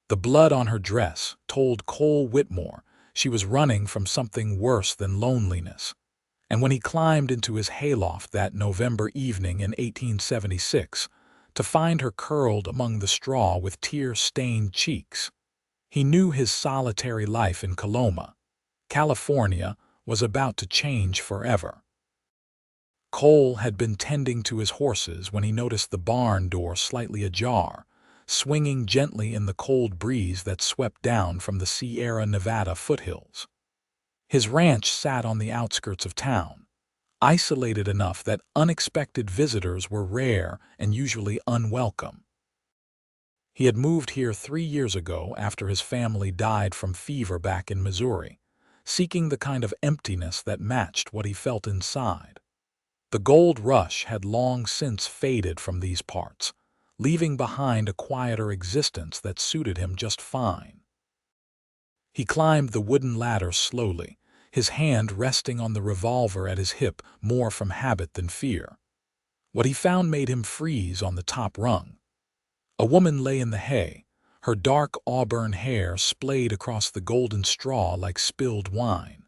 The blood on her dress told Cole Whitmore she was running from something worse than loneliness. And when he climbed into his hayloft that November evening in 1876 to find her curled among the straw with tear-stained cheeks, he knew his solitary life in Coloma, California, was about to change forever. Cole had been tending to his horses when he noticed the barn door slightly ajar, swinging gently in the cold breeze that swept down from the Sierra Nevada foothills. His ranch sat on the outskirts of town, isolated enough that unexpected visitors were rare and usually unwelcome. He had moved here 3 years ago after his family died from fever back in Missouri, seeking the kind of emptiness that matched what he felt inside. The gold rush had long since faded from these parts, leaving behind a quieter existence that suited him just fine. He climbed the wooden ladder slowly, his hand resting on the revolver at his hip more from habit than fear. What he found made him freeze on the top rung. A woman lay in the hay, her dark auburn hair splayed across the golden straw like spilled wine.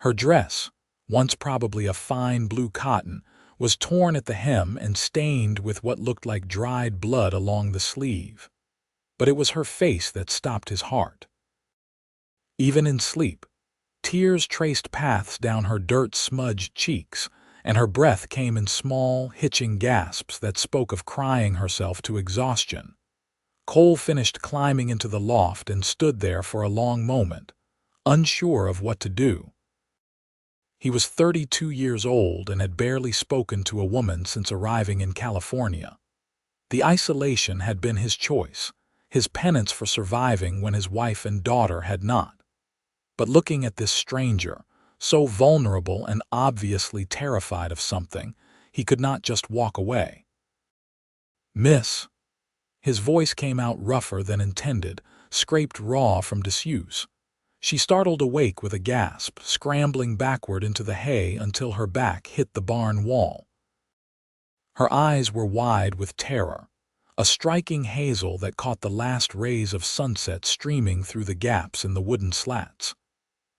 Her dress, once probably a fine blue cotton, was torn at the hem and stained with what looked like dried blood along the sleeve. But it was her face that stopped his heart. Even in sleep, tears traced paths down her dirt-smudged cheeks, and her breath came in small, hitching gasps that spoke of crying herself to exhaustion. Cole finished climbing into the loft and stood there for a long moment, unsure of what to do. He was 32 years old and had barely spoken to a woman since arriving in California. The isolation had been his choice, his penance for surviving when his wife and daughter had not. But looking at this stranger, so vulnerable and obviously terrified of something, he could not just walk away. "Miss." His voice came out rougher than intended, scraped raw from disuse. She startled awake with a gasp, scrambling backward into the hay until her back hit the barn wall. Her eyes were wide with terror, a striking hazel that caught the last rays of sunset streaming through the gaps in the wooden slats.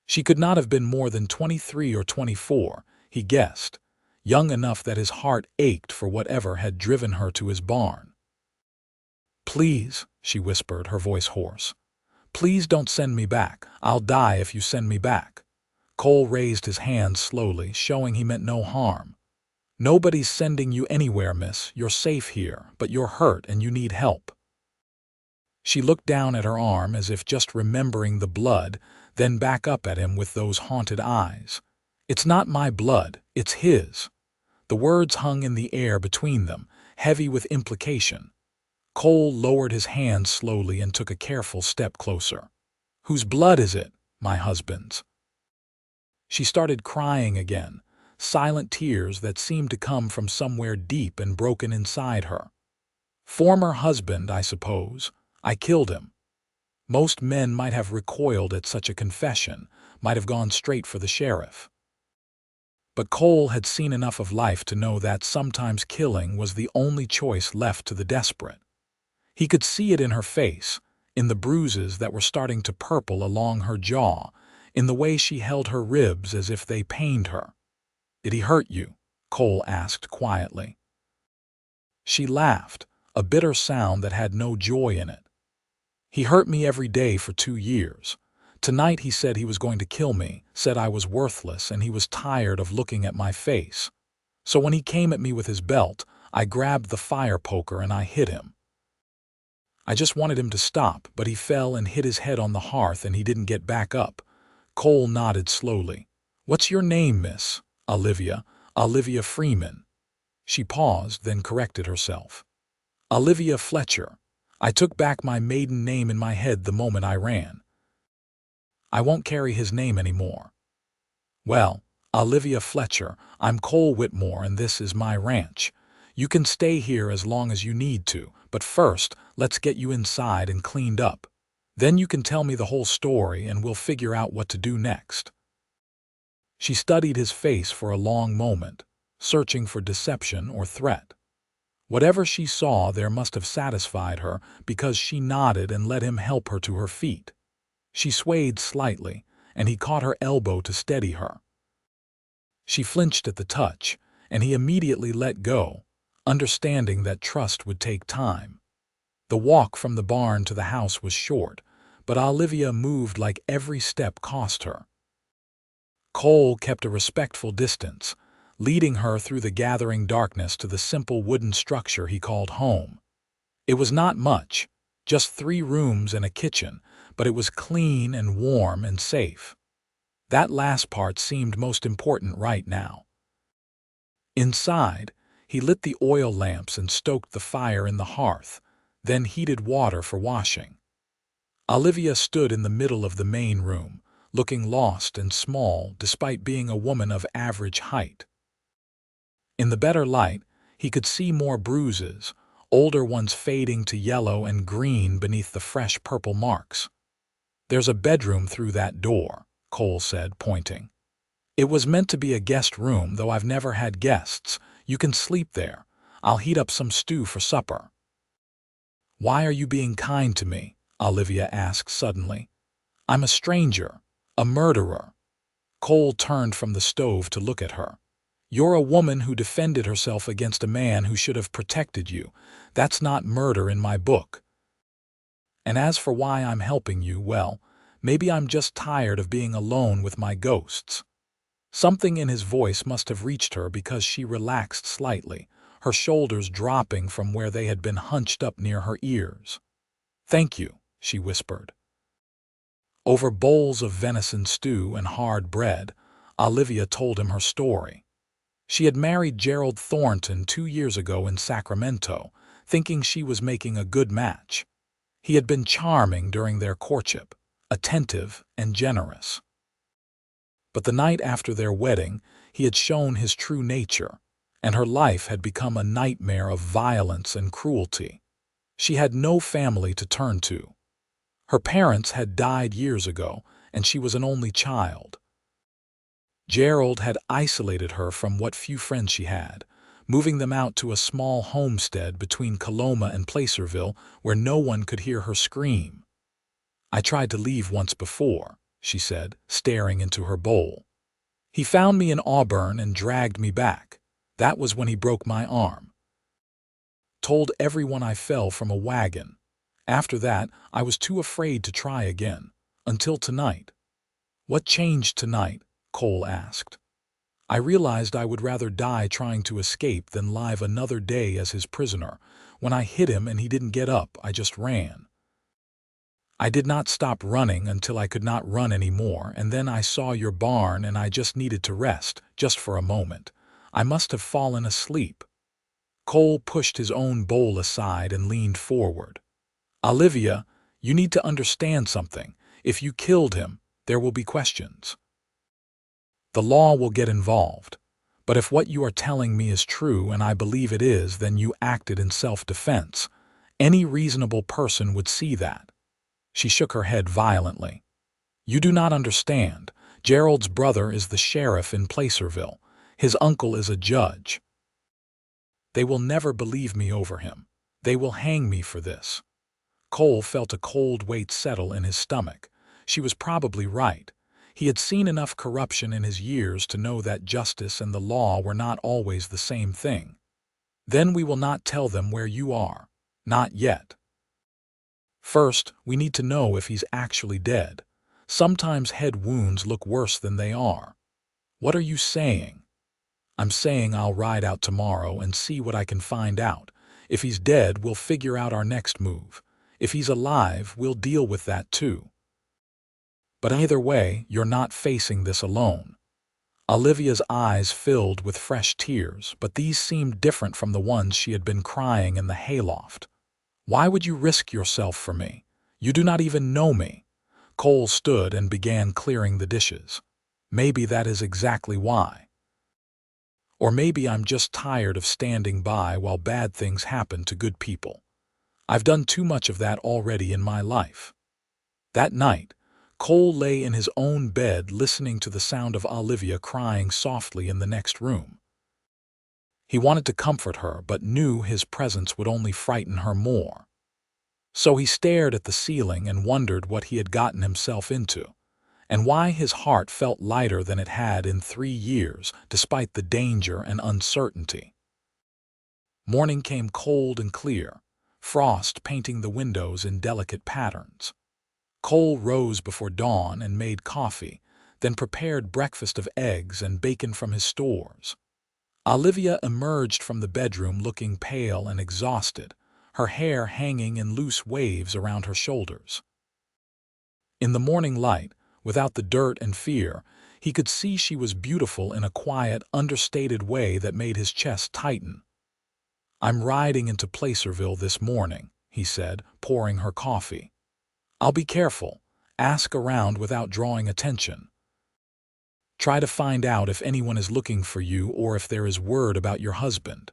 She could not have been more than 23 or 24, he guessed, young enough that his heart ached for whatever had driven her to his barn. "Please," she whispered, her voice hoarse. "Please don't send me back. I'll die if you send me back." Cole raised his hand slowly, showing he meant no harm. "Nobody's sending you anywhere, miss. You're safe here, but you're hurt and you need help." She looked down at her arm as if just remembering the blood, then back up at him with those haunted eyes. "It's not my blood, it's his." The words hung in the air between them, heavy with implication. Cole lowered his hand slowly and took a careful step closer. "Whose blood is it?" "My husband's." She started crying again, silent tears that seemed to come from somewhere deep and broken inside her. "Former husband, I suppose. I killed him." Most men might have recoiled at such a confession, might have gone straight for the sheriff. But Cole had seen enough of life to know that sometimes killing was the only choice left to the desperate. He could see it in her face, in the bruises that were starting to purple along her jaw, in the way she held her ribs as if they pained her. "Did he hurt you?" Cole asked quietly. She laughed, a bitter sound that had no joy in it. "He hurt me every day for 2 years. Tonight he said he was going to kill me, said I was worthless, and he was tired of looking at my face. So when he came at me with his belt, I grabbed the fire poker and I hit him. I just wanted him to stop, but he fell and hit his head on the hearth and he didn't get back up." Cole nodded slowly. "What's your name, miss?" "Olivia. Olivia Freeman." She paused, then corrected herself. "Olivia Fletcher. I took back my maiden name in my head the moment I ran. I won't carry his name anymore." "Well, Olivia Fletcher, I'm Cole Whitmore and this is my ranch. You can stay here as long as you need to, but first, let's get you inside and cleaned up. Then you can tell me the whole story and we'll figure out what to do next." She studied his face for a long moment, searching for deception or threat. Whatever she saw there must have satisfied her, because she nodded and let him help her to her feet. She swayed slightly, and he caught her elbow to steady her. She flinched at the touch, and he immediately let go, understanding that trust would take time. The walk from the barn to the house was short, but Olivia moved like every step cost her. Cole kept a respectful distance, leading her through the gathering darkness to the simple wooden structure he called home. It was not much, just 3 rooms and a kitchen, but it was clean and warm and safe. That last part seemed most important right now. Inside, he lit the oil lamps and stoked the fire in the hearth, then heated water for washing. Olivia stood in the middle of the main room, looking lost and small despite being a woman of average height. In the better light, he could see more bruises, older ones fading to yellow and green beneath the fresh purple marks. "There's a bedroom through that door," Cole said, pointing. "It was meant to be a guest room, though I've never had guests. You can sleep there. I'll heat up some stew for supper." "Why are you being kind to me?" Olivia asked suddenly. "I'm a stranger, a murderer." Cole turned from the stove to look at her. "You're a woman who defended herself against a man who should have protected you. That's not murder in my book. And as for why I'm helping you, well, maybe I'm just tired of being alone with my ghosts." Something in his voice must have reached her, because she relaxed slightly, her shoulders dropping from where they had been hunched up near her ears. "Thank you," she whispered. Over bowls of venison stew and hard bread, Olivia told him her story. She had married Gerald Thornton 2 years ago in Sacramento, thinking she was making a good match. He had been charming during their courtship, attentive and generous. But the night after their wedding, he had shown his true nature, and her life had become a nightmare of violence and cruelty. She had no family to turn to. Her parents had died years ago, and she was an only child. Gerald had isolated her from what few friends she had, moving them out to a small homestead between Coloma and Placerville where no one could hear her scream. "I tried to leave once before," she said, staring into her bowl. "He found me in Auburn and dragged me back. That was when he broke my arm. Told everyone I fell from a wagon. After that, I was too afraid to try again, until tonight." "What changed tonight?" Cole asked. "I realized I would rather die trying to escape than live another day as his prisoner. When I hit him and he didn't get up, I just ran. I did not stop running until I could not run anymore, and then I saw your barn and I just needed to rest, just for a moment. I must have fallen asleep." Cole pushed his own bowl aside and leaned forward. "Olivia, you need to understand something. If you killed him, there will be questions. The law will get involved. But if what you are telling me is true, and I believe it is, then you acted in self-defense. Any reasonable person would see that." She shook her head violently. "You do not understand. Gerald's brother is the sheriff in Placerville. His uncle is a judge. They will never believe me over him. They will hang me for this." Cole felt a cold weight settle in his stomach. She was probably right. He had seen enough corruption in his years to know that justice and the law were not always the same thing. "Then we will not tell them where you are. Not yet. First, we need to know if he's actually dead. Sometimes head wounds look worse than they are." "What are you saying?" "I'm saying I'll ride out tomorrow and see what I can find out. If he's dead, we'll figure out our next move. If he's alive, we'll deal with that too. But either way, you're not facing this alone." Olivia's eyes filled with fresh tears, but these seemed different from the ones she had been crying in the hayloft. "Why would you risk yourself for me? You do not even know me." Cole stood and began clearing the dishes. "Maybe that is exactly why. Or maybe I'm just tired of standing by while bad things happen to good people. I've done too much of that already in my life." That night, Cole lay in his own bed listening to the sound of Olivia crying softly in the next room. He wanted to comfort her, but knew his presence would only frighten her more. So he stared at the ceiling and wondered what he had gotten himself into, and why his heart felt lighter than it had in 3 years, despite the danger and uncertainty. Morning came cold and clear, frost painting the windows in delicate patterns. Cole rose before dawn and made coffee, then prepared breakfast of eggs and bacon from his stores. Olivia emerged from the bedroom looking pale and exhausted, her hair hanging in loose waves around her shoulders. In the morning light, without the dirt and fear, he could see she was beautiful in a quiet, understated way that made his chest tighten. "I'm riding into Placerville this morning," he said, pouring her coffee. "I'll be careful. Ask around without drawing attention. Try to find out if anyone is looking for you or if there is word about your husband."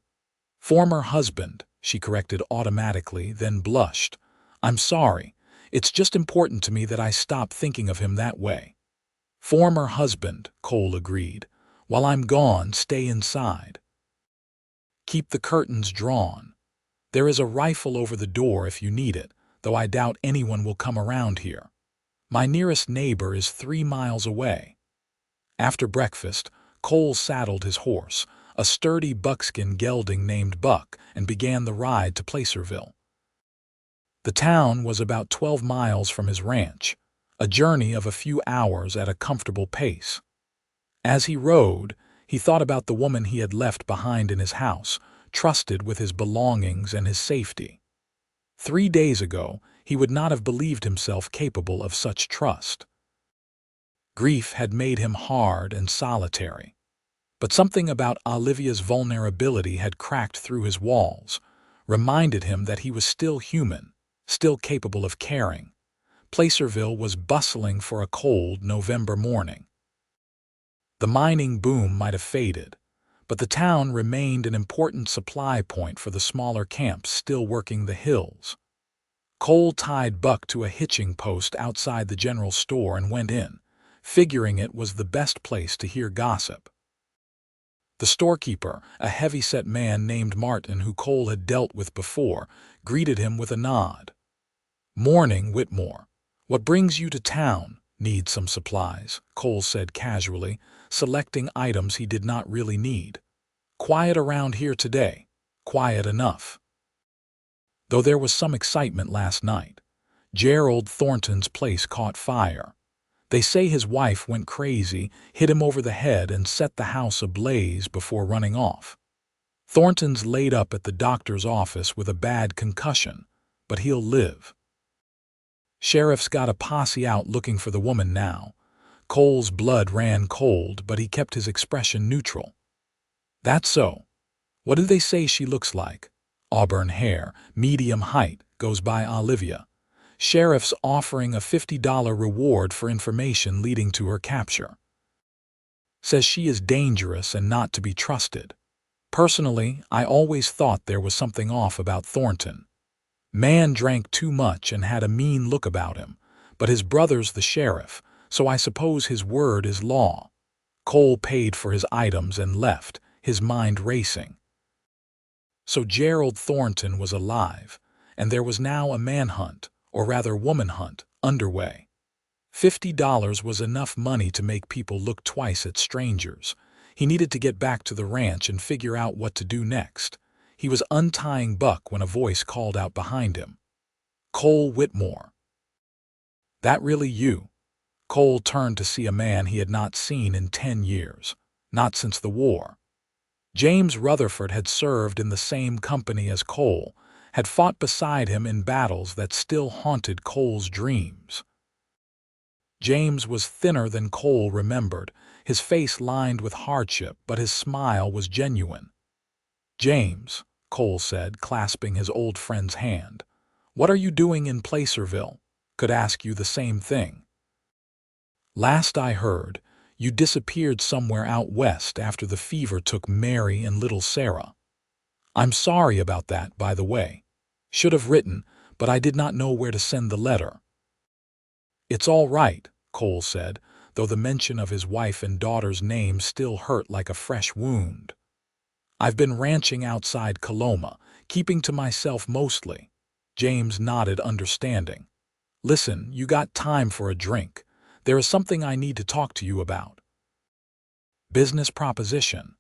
"Former husband," she corrected automatically, then blushed. "I'm sorry. It's just important to me that I stop thinking of him that way." "Former husband," Cole agreed. "While I'm gone, stay inside. Keep the curtains drawn. There is a rifle over the door if you need it, though I doubt anyone will come around here. My nearest neighbor is 3 miles away." After breakfast, Cole saddled his horse, a sturdy buckskin gelding named Buck, and began the ride to Placerville. The town was about 12 miles from his ranch, a journey of a few hours at a comfortable pace. As he rode, he thought about the woman he had left behind in his house, trusted with his belongings and his safety. 3 days ago, he would not have believed himself capable of such trust. Grief had made him hard and solitary. But something about Olivia's vulnerability had cracked through his walls, reminded him that he was still human, still capable of caring. Placerville was bustling for a cold November morning. The mining boom might have faded, but the town remained an important supply point for the smaller camps still working the hills. Cole tied Buck to a hitching post outside the general store and went in, figuring it was the best place to hear gossip. The storekeeper, a heavy-set man named Martin who Cole had dealt with before, greeted him with a nod. "Morning, Whitmore. What brings you to town?" "Need some supplies," Cole said casually, selecting items he did not really need. "Quiet around here today. Quiet enough. Though there was some excitement last night. Gerald Thornton's place caught fire. They say his wife went crazy, hit him over the head and set the house ablaze before running off. Thornton's laid up at the doctor's office with a bad concussion, but he'll live. Sheriff's got a posse out looking for the woman now." Cole's blood ran cold, but he kept his expression neutral. "That's so. What do they say she looks like?" "Auburn hair, medium height, goes by Olivia. Sheriff's offering a $50 reward for information leading to her capture. Says she is dangerous and not to be trusted. Personally, I always thought there was something off about Thornton. Man drank too much and had a mean look about him, but his brother's the sheriff, so I suppose his word is law." Cole paid for his items and left, his mind racing. So Gerald Thornton was alive, and there was now a manhunt, or rather woman hunt, underway. $50 was enough money to make people look twice at strangers. He needed to get back to the ranch and figure out what to do next. He was untying Buck when a voice called out behind him. "Cole Whitmore." "That really you?" Cole turned to see a man he had not seen in 10 years, not since the war. James Rutherford had served in the same company as Cole, had fought beside him in battles that still haunted Cole's dreams. James was thinner than Cole remembered, his face lined with hardship, but his smile was genuine. "James," Cole said, clasping his old friend's hand, "what are you doing in Placerville? Could ask you the same thing. Last I heard, you disappeared somewhere out west after the fever took Mary and little Sarah. I'm sorry about that, by the way. Should have written, but I did not know where to send the letter." "It's all right," Cole said, though the mention of his wife and daughter's names still hurt like a fresh wound. I've been ranching outside Coloma, keeping to myself mostly. James nodded, understanding. Listen, you got time for a drink? There is something I need to talk to you about. Business proposition.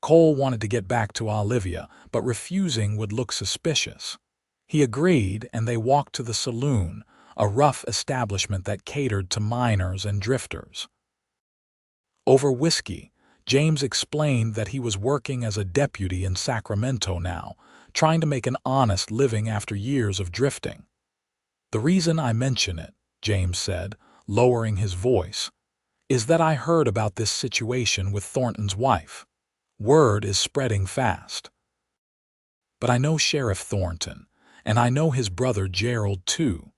Cole wanted to get back to Olivia, but refusing would look suspicious. He agreed, and they walked to the saloon, a rough establishment that catered to miners and drifters. Over whiskey, James explained that he was working as a deputy in Sacramento now, trying to make an honest living after years of drifting. The reason I mention it, James said, lowering his voice, is that I heard about this situation with Thornton's wife. Word is spreading fast. But I know Sheriff Thornton, and I know his brother Gerald too.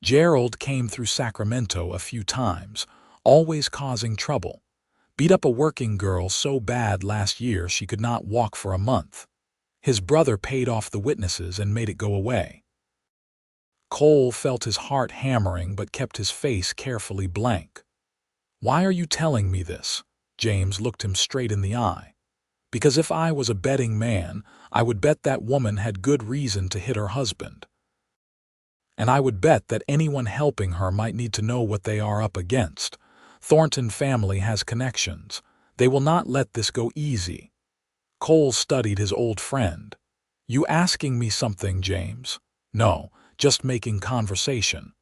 Gerald came through Sacramento a few times, always causing trouble. Beat up a working girl so bad last year she could not walk for a month. His brother paid off the witnesses and made it go away. Cole felt his heart hammering but kept his face carefully blank. Why are you telling me this? James looked him straight in the eye. Because if I was a betting man, I would bet that woman had good reason to hit her husband. And I would bet that anyone helping her might need to know what they are up against. Thornton family has connections. They will not let this go easy. Cole studied his old friend. You asking me something, James? No, just making conversation.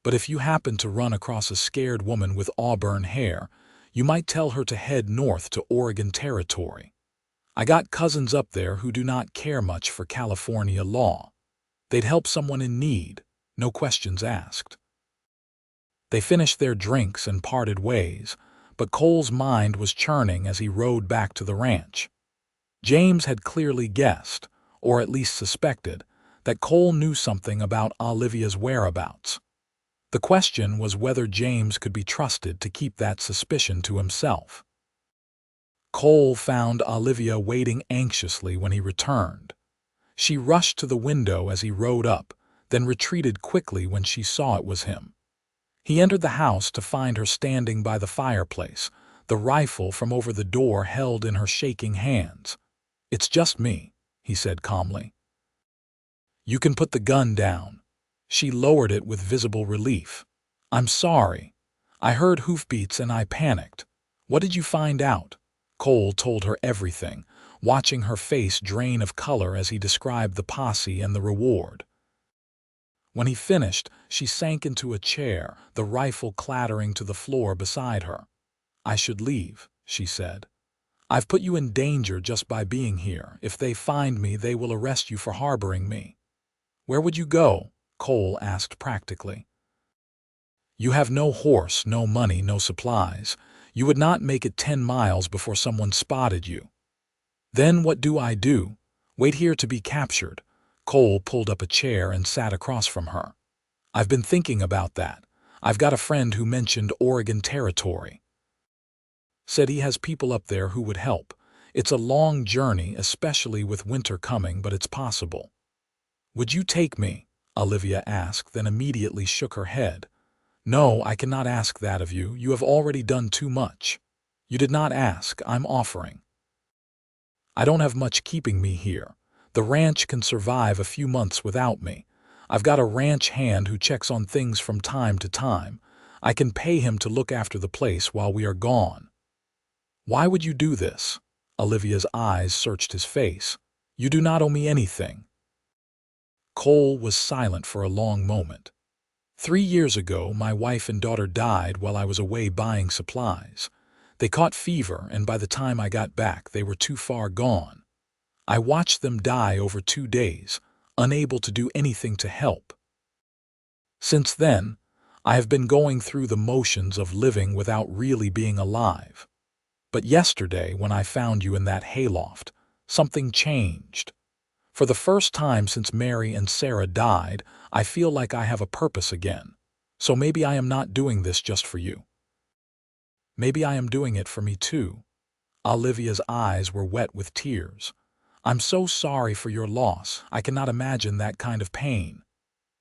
But if you happen to run across a scared woman with auburn hair, you might tell her to head north to Oregon Territory. I got cousins up there who do not care much for California law. They'd help someone in need, no questions asked. They finished their drinks and parted ways, but Cole's mind was churning as he rode back to the ranch. James had clearly guessed, or at least suspected, that Cole knew something about Olivia's whereabouts. The question was whether James could be trusted to keep that suspicion to himself. Cole found Olivia waiting anxiously when he returned. She rushed to the window as he rode up, then retreated quickly when she saw it was him. He entered the house to find her standing by the fireplace, the rifle from over the door held in her shaking hands. It's just me, he said calmly. You can put the gun down. She lowered it with visible relief. I'm sorry. I heard hoofbeats and I panicked. What did you find out? Cole told her everything, watching her face drain of color as he described the posse and the reward. When he finished, she sank into a chair, the rifle clattering to the floor beside her. I should leave, she said. I've put you in danger just by being here. If they find me, they will arrest you for harboring me. Where would you go? Cole asked practically. You have no horse, no money, no supplies. You would not make it 10 miles before someone spotted you. Then what do I do? Wait here to be captured. Cole pulled up a chair and sat across from her. I've been thinking about that. I've got a friend who mentioned Oregon Territory. Said he has people up there who would help. It's a long journey, especially with winter coming, but it's possible. Would you take me? Olivia asked, then immediately shook her head. No, I cannot ask that of you. You have already done too much. You did not ask. I'm offering. I don't have much keeping me here. The ranch can survive a few months without me. I've got a ranch hand who checks on things from time to time. I can pay him to look after the place while we are gone. Why would you do this? Olivia's eyes searched his face. You do not owe me anything. Cole was silent for a long moment. 3 years ago, my wife and daughter died while I was away buying supplies. They caught fever, and by the time I got back, they were too far gone. I watched them die over 2 days, unable to do anything to help. Since then, I have been going through the motions of living without really being alive. But yesterday, when I found you in that hayloft, something changed. For the first time since Mary and Sarah died, I feel like I have a purpose again. So maybe I am not doing this just for you. Maybe I am doing it for me too. Olivia's eyes were wet with tears. I'm so sorry for your loss. I cannot imagine that kind of pain.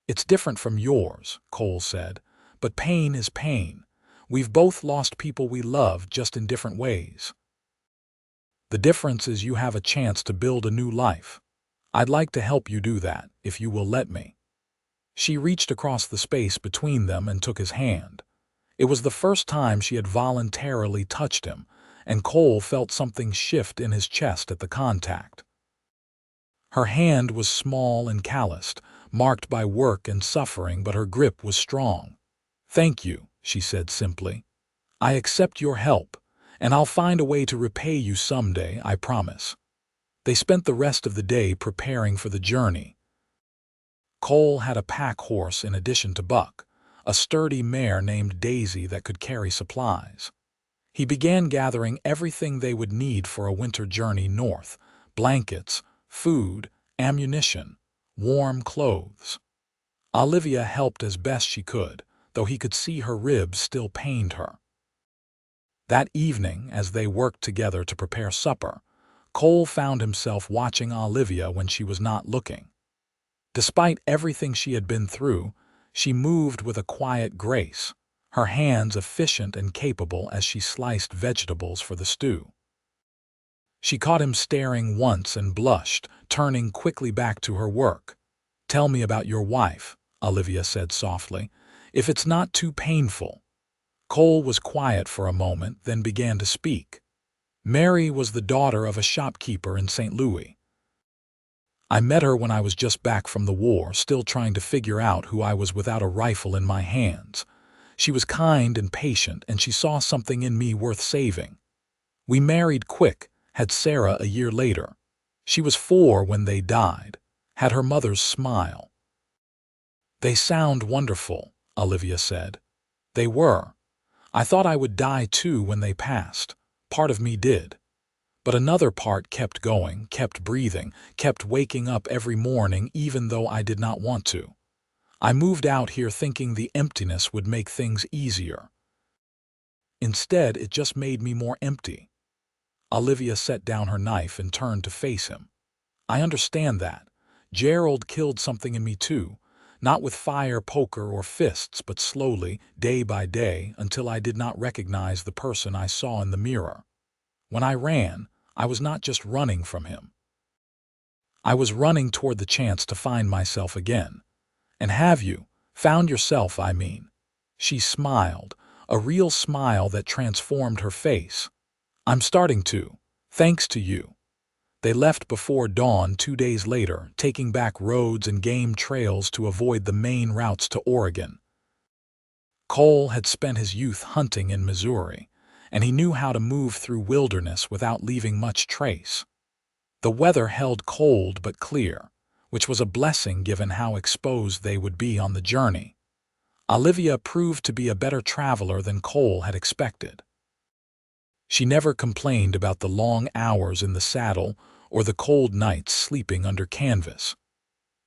It's different from yours, Cole said, but pain is pain. We've both lost people we love, just in different ways. The difference is you have a chance to build a new life. I'd like to help you do that, if you will let me." She reached across the space between them and took his hand. It was the first time she had voluntarily touched him, and Cole felt something shift in his chest at the contact. Her hand was small and calloused, marked by work and suffering, but her grip was strong. "Thank you," she said simply. "I accept your help, and I'll find a way to repay you someday, I promise." They spent the rest of the day preparing for the journey. Cole had a pack horse in addition to Buck, a sturdy mare named Daisy that could carry supplies. He began gathering everything they would need for a winter journey north: blankets, food, ammunition, warm clothes. Olivia helped as best she could, though he could see her ribs still pained her. That evening, as they worked together to prepare supper, Cole found himself watching Olivia when she was not looking. Despite everything she had been through, she moved with a quiet grace, her hands efficient and capable as she sliced vegetables for the stew. She caught him staring once and blushed, turning quickly back to her work. "Tell me about your wife," Olivia said softly, "if it's not too painful." Cole was quiet for a moment, then began to speak. "Mary was the daughter of a shopkeeper in St. Louis. I met her when I was just back from the war, still trying to figure out who I was without a rifle in my hands. She was kind and patient, and she saw something in me worth saving. We married quick, had Sarah a year later. She was 4 when they died, had her mother's smile." "They sound wonderful," Olivia said. "They were. I thought I would die too when they passed. Part of me did. But another part kept going, kept breathing, kept waking up every morning even though I did not want to. I moved out here thinking the emptiness would make things easier. Instead, it just made me more empty." Olivia set down her knife and turned to face him. "I understand that. Gerald killed something in me too, not with fire, poker, or fists, but slowly, day by day, until I did not recognize the person I saw in the mirror. When I ran, I was not just running from him. I was running toward the chance to find myself again. And have you found yourself, I mean?" She smiled, a real smile that transformed her face. "I'm starting to, thanks to you." They left before dawn 2 days later, taking back roads and game trails to avoid the main routes to Oregon. Cole had spent his youth hunting in Missouri, and he knew how to move through wilderness without leaving much trace. The weather held cold but clear, which was a blessing given how exposed they would be on the journey. Olivia proved to be a better traveler than Cole had expected. She never complained about the long hours in the saddle or the cold nights sleeping under canvas.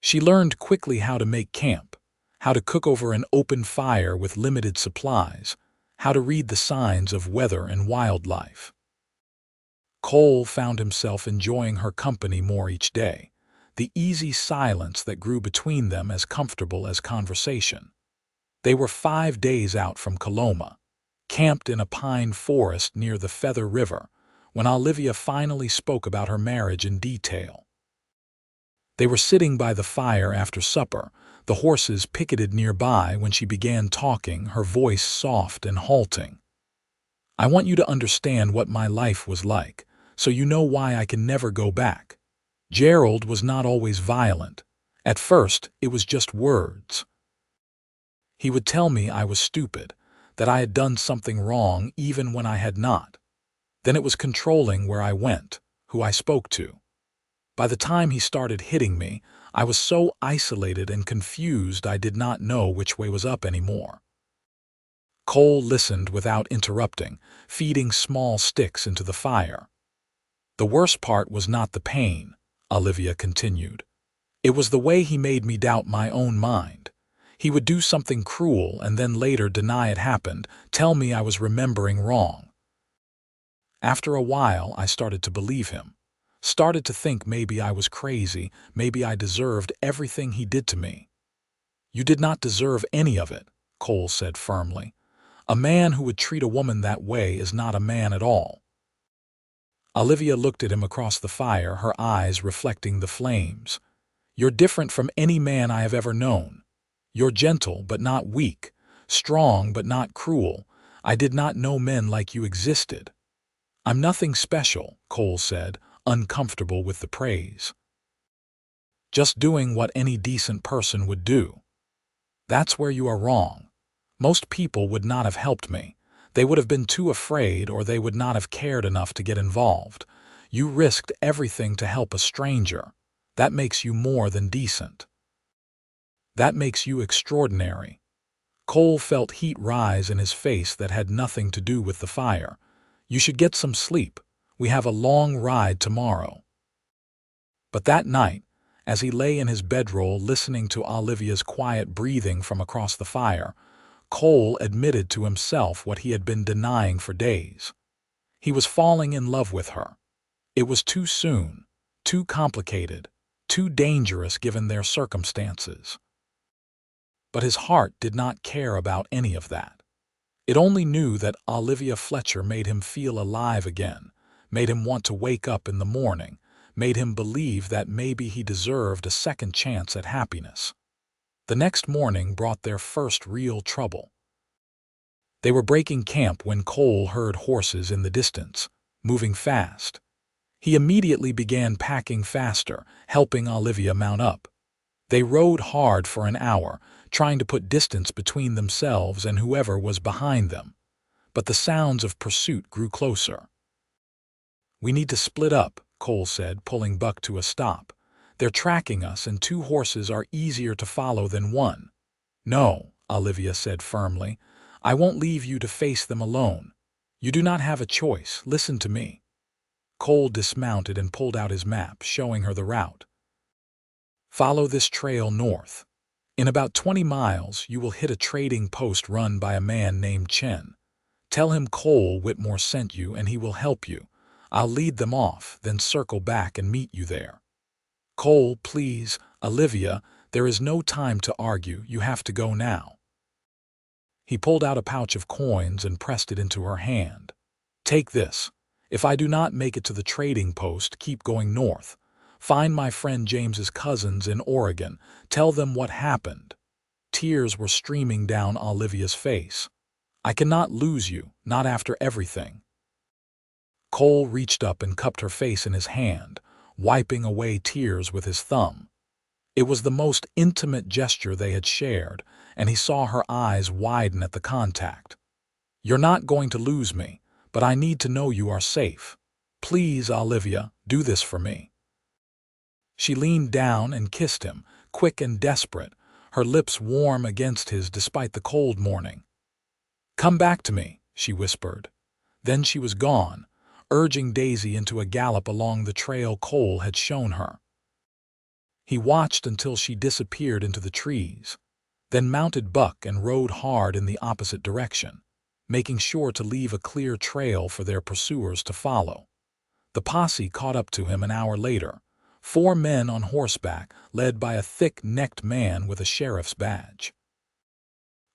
She learned quickly how to make camp, how to cook over an open fire with limited supplies, how to read the signs of weather and wildlife. Cole found himself enjoying her company more each day, the easy silence that grew between them as comfortable as conversation. They were 5 days out from Coloma, camped in a pine forest near the Feather River, when Olivia finally spoke about her marriage in detail. They were sitting by the fire after supper, the horses picketed nearby, when she began talking, her voice soft and halting. "I want you to understand what my life was like, so you know why I can never go back. Gerald was not always violent. At first, it was just words. He would tell me I was stupid, that I had done something wrong even when I had not. Then it was controlling where I went, who I spoke to. By the time he started hitting me, I was so isolated and confused I did not know which way was up anymore." Cole listened without interrupting, feeding small sticks into the fire. "The worst part was not the pain," Olivia continued. "It was the way he made me doubt my own mind. He would do something cruel and then later deny it happened, tell me I was remembering wrong. After a while, I started to believe him. Started to think maybe I was crazy, maybe I deserved everything he did to me." "You did not deserve any of it," Cole said firmly. "A man who would treat a woman that way is not a man at all." Olivia looked at him across the fire, her eyes reflecting the flames. "You're different from any man I have ever known. You're gentle but not weak, strong but not cruel. I did not know men like you existed." "I'm nothing special," Cole said, uncomfortable with the praise. "Just doing what any decent person would do." "That's where you are wrong. Most people would not have helped me. They would have been too afraid, or they would not have cared enough to get involved. You risked everything to help a stranger. That makes you more than decent. That makes you extraordinary." Cole felt heat rise in his face that had nothing to do with the fire. "You should get some sleep. We have a long ride tomorrow." But that night, as he lay in his bedroll listening to Olivia's quiet breathing from across the fire, Cole admitted to himself what he had been denying for days. He was falling in love with her. It was too soon, too complicated, too dangerous given their circumstances. But his heart did not care about any of that. It only knew that Olivia Fletcher made him feel alive again, made him want to wake up in the morning, made him believe that maybe he deserved a second chance at happiness. The next morning brought their first real trouble. They were breaking camp when Cole heard horses in the distance, moving fast. He immediately began packing faster, helping Olivia mount up. They rode hard for an hour, trying to put distance between themselves and whoever was behind them. But the sounds of pursuit grew closer. "We need to split up," Cole said, pulling Buck to a stop. "They're tracking us, and 2 horses are easier to follow than 1. "No," Olivia said firmly. "I won't leave you to face them alone. You do not have a choice. Listen to me." Cole dismounted and pulled out his map, showing her the route. "Follow this trail north. In about 20 miles, you will hit a trading post run by a man named Chen. Tell him Cole Whitmore sent you and he will help you. I'll lead them off, then circle back and meet you there." "Cole, please." "Olivia, there is no time to argue. You have to go now." He pulled out a pouch of coins and pressed it into her hand. "Take this. If I do not make it to the trading post, keep going north. Find my friend James's cousins in Oregon. Tell them what happened." Tears were streaming down Olivia's face. "I cannot lose you, not after everything." Cole reached up and cupped her face in his hand, wiping away tears with his thumb. It was the most intimate gesture they had shared, and he saw her eyes widen at the contact. "You're not going to lose me, but I need to know you are safe. Please, Olivia, do this for me." She leaned down and kissed him, quick and desperate, her lips warm against his despite the cold morning. "Come back to me," she whispered. Then she was gone, urging Daisy into a gallop along the trail Cole had shown her. He watched until she disappeared into the trees, then mounted Buck and rode hard in the opposite direction, making sure to leave a clear trail for their pursuers to follow. The posse caught up to him an hour later, 4 men on horseback, led by a thick-necked man with a sheriff's badge.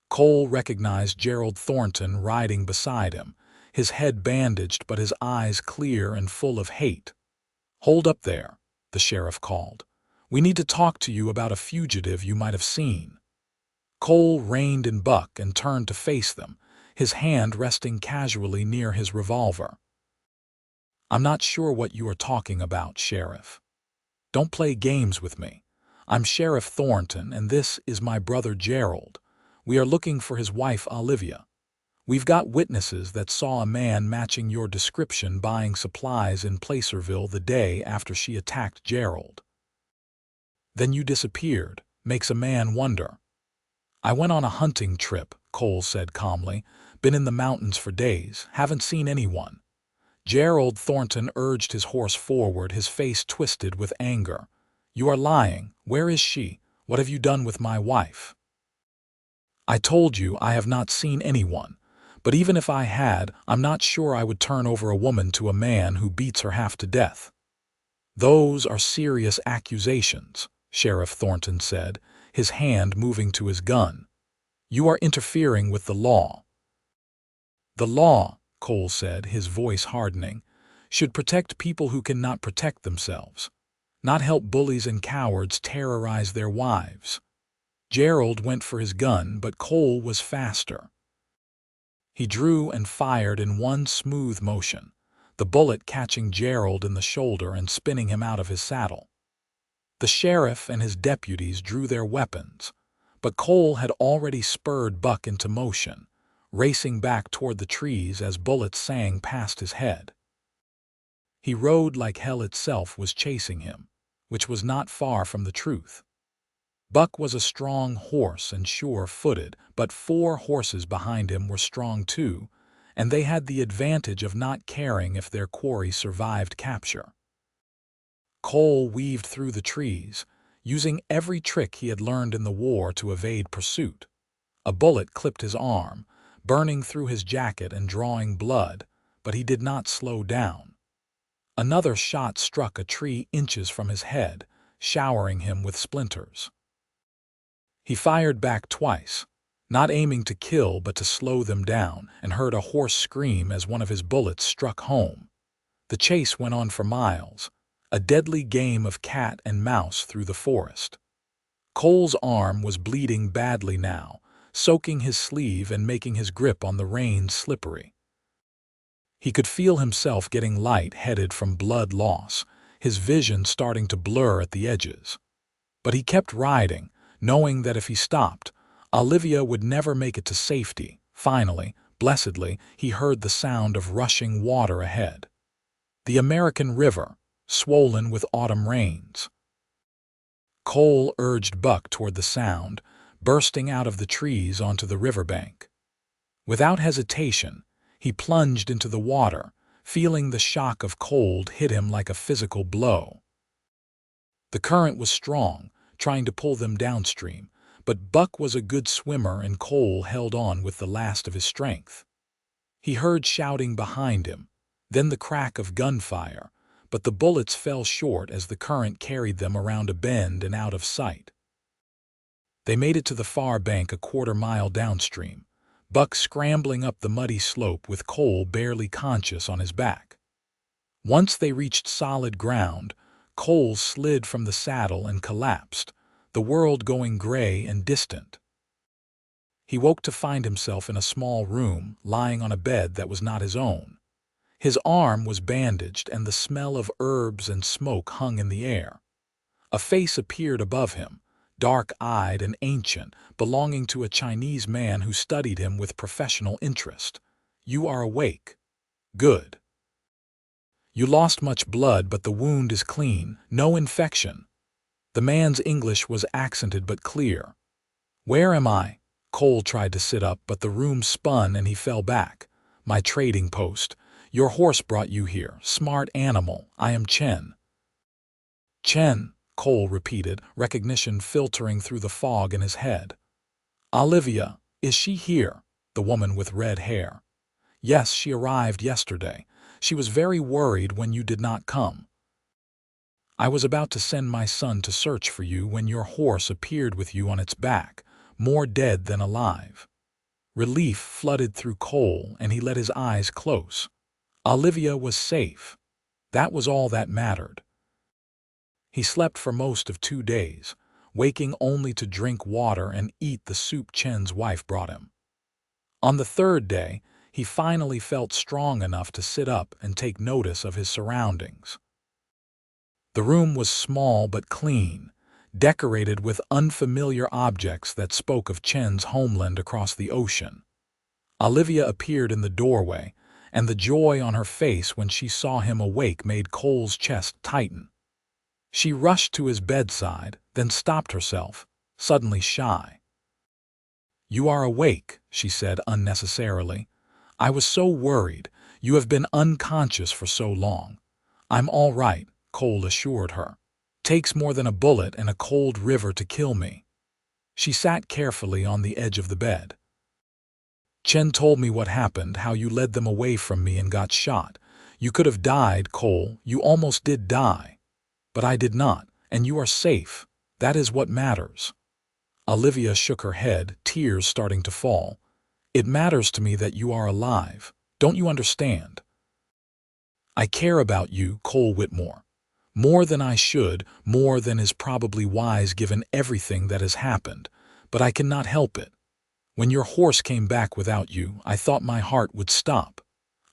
Cole recognized Gerald Thornton riding beside him, his head bandaged but his eyes clear and full of hate. "Hold up there," the sheriff called. "We need to talk to you about a fugitive you might have seen." Cole reined in Buck and turned to face them, his hand resting casually near his revolver. "I'm not sure what you are talking about, Sheriff. Don't play games with me. I'm Sheriff Thornton, and this is my brother Gerald. We are looking for his wife Olivia. We've got witnesses that saw a man matching your description buying supplies in Placerville the day after she attacked Gerald. Then you disappeared. Makes a man wonder." "I went on a hunting trip," Cole said calmly. "Been in the mountains for days. Haven't seen anyone." Gerald Thornton urged his horse forward, his face twisted with anger. "You are lying. Where is she? What have you done with my wife?" "I told you I have not seen anyone. But even if I had, I'm not sure I would turn over a woman to a man who beats her half to death." "Those are serious accusations," Sheriff Thornton said, his hand moving to his gun. "You are interfering with the law." "The law," Cole said, his voice hardening. should protect people who cannot protect themselves, not help bullies and cowards terrorize their wives. Gerald went for his gun, but Cole was faster. He drew and fired in one smooth motion, the bullet catching Gerald in the shoulder and spinning him out of his saddle. The sheriff and his deputies drew their weapons, but Cole had already spurred Buck into motion, racing back toward the trees as bullets sang past his head. He rode like hell itself was chasing him, which was not far from the truth. Buck was a strong horse and sure-footed, but 4 horses behind him were strong too, and they had the advantage of not caring if their quarry survived capture. Cole weaved through the trees, using every trick he had learned in the war to evade pursuit. A bullet clipped his arm, burning through his jacket and drawing blood, but he did not slow down. Another shot struck a tree inches from his head, showering him with splinters. He fired back twice, not aiming to kill but to slow them down, and heard a hoarse scream as one of his bullets struck home. The chase went on for miles, a deadly game of cat and mouse through the forest. Cole's arm was bleeding badly now, soaking his sleeve and making his grip on the reins slippery. He could feel himself getting light-headed from blood loss, his vision starting to blur at the edges. But he kept riding, knowing that if he stopped, Olivia would never make it to safety. Finally, blessedly, he heard the sound of rushing water ahead. The American River, swollen with autumn rains. Cole urged Buck toward the sound, bursting out of the trees onto the riverbank. Without hesitation, he plunged into the water, feeling the shock of cold hit him like a physical blow. The current was strong, trying to pull them downstream, but Buck was a good swimmer and Cole held on with the last of his strength. He heard shouting behind him, then the crack of gunfire, but the bullets fell short as the current carried them around a bend and out of sight. They made it to the far bank a quarter-mile downstream, Buck scrambling up the muddy slope with Cole barely conscious on his back. Once they reached solid ground, Cole slid from the saddle and collapsed, the world going gray and distant. He woke to find himself in a small room, lying on a bed that was not his own. His arm was bandaged and the smell of herbs and smoke hung in the air. A face appeared above him, dark-eyed and ancient, belonging to a Chinese man who studied him with professional interest. "You are awake. Good. You lost much blood, but the wound is clean, no infection." The man's English was accented but clear. "Where am I?" Cole tried to sit up, but the room spun and he fell back. "My trading post. Your horse brought you here. Smart animal. I am Chen." "Chen," Cole repeated, recognition filtering through the fog in his head. "Olivia, is she here?" The woman with red hair. "Yes, she arrived yesterday. She was very worried when you did not come. I was about to send my son to search for you when your horse appeared with you on its back, more dead than alive." Relief flooded through Cole and he let his eyes close. Olivia was safe. That was all that mattered. He slept for most of 2 days, waking only to drink water and eat the soup Chen's wife brought him. On the 3rd day, he finally felt strong enough to sit up and take notice of his surroundings. The room was small but clean, decorated with unfamiliar objects that spoke of Chen's homeland across the ocean. Olivia appeared in the doorway, and the joy on her face when she saw him awake made Cole's chest tighten. She rushed to his bedside, then stopped herself, suddenly shy. "You are awake," she said unnecessarily. "I was so worried. You have been unconscious for so long." "I'm all right," Cole assured her. "Takes more than a bullet and a cold river to kill me." She sat carefully on the edge of the bed. "Chen told me what happened, how you led them away from me and got shot. You could have died, Cole. You almost did die. But I did not, and you are safe. That is what matters." Olivia shook her head, tears starting to fall. "It matters to me that you are alive. Don't you understand?" I care about you, Cole Whitmore. More than I should, more than is probably wise given everything that has happened, but I cannot help it. When your horse came back without you, I thought my heart would stop.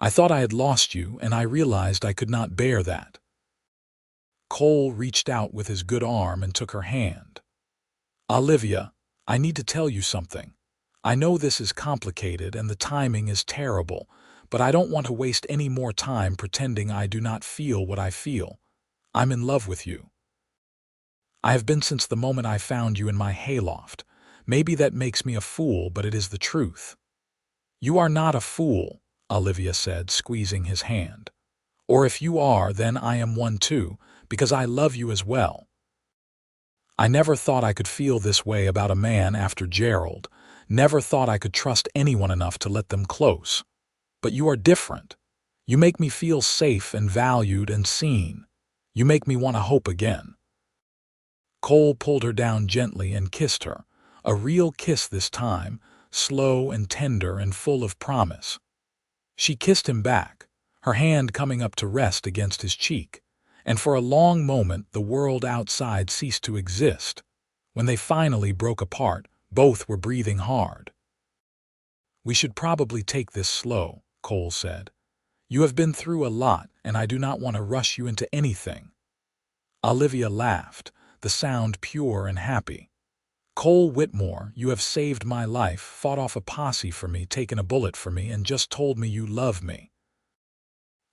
I thought I had lost you, and I realized I could not bear that. Cole reached out with his good arm and took her hand. Olivia, I need to tell you something. I know this is complicated and the timing is terrible, but I don't want to waste any more time pretending I do not feel what I feel. I'm in love with you. I have been since the moment I found you in my hayloft. Maybe that makes me a fool, but it is the truth. You are not a fool, Olivia said, squeezing his hand. Or if you are, then I am one too, because I love you as well. I never thought I could feel this way about a man after Gerald, never thought I could trust anyone enough to let them close. But you are different. You make me feel safe and valued and seen. You make me want to hope again. Cole pulled her down gently and kissed her, a real kiss this time, slow and tender and full of promise. She kissed him back, her hand coming up to rest against his cheek, and for a long moment the world outside ceased to exist. When they finally broke apart, both were breathing hard. We should probably take this slow, Cole said. You have been through a lot, and I do not want to rush you into anything. Olivia laughed, the sound pure and happy. Cole Whitmore, you have saved my life, fought off a posse for me, taken a bullet for me, and just told me you love me.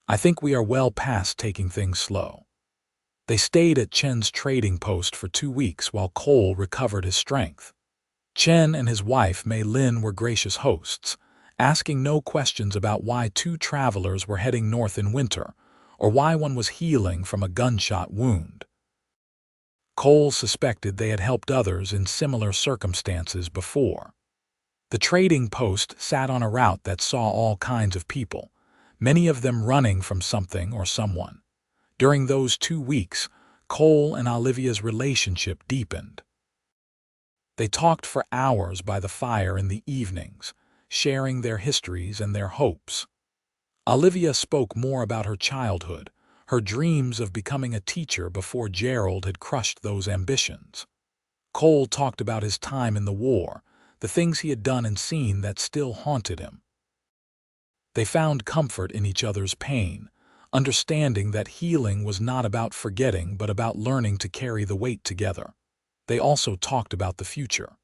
I think we are well past taking things slow. They stayed at Chen's trading post for 2 weeks while Cole recovered his strength. Chen and his wife Mei Lin were gracious hosts, asking no questions about why 2 travelers were heading north in winter, or why one was healing from a gunshot wound. Cole suspected they had helped others in similar circumstances before. The trading post sat on a route that saw all kinds of people, many of them running from something or someone. During those 2 weeks, Cole and Olivia's relationship deepened. They talked for hours by the fire in the evenings, sharing their histories and their hopes. Olivia spoke more about her childhood, her dreams of becoming a teacher before Gerald had crushed those ambitions. Cole talked about his time in the war, the things he had done and seen that still haunted him. They found comfort in each other's pain, understanding that healing was not about forgetting but about learning to carry the weight together. They also talked about the future.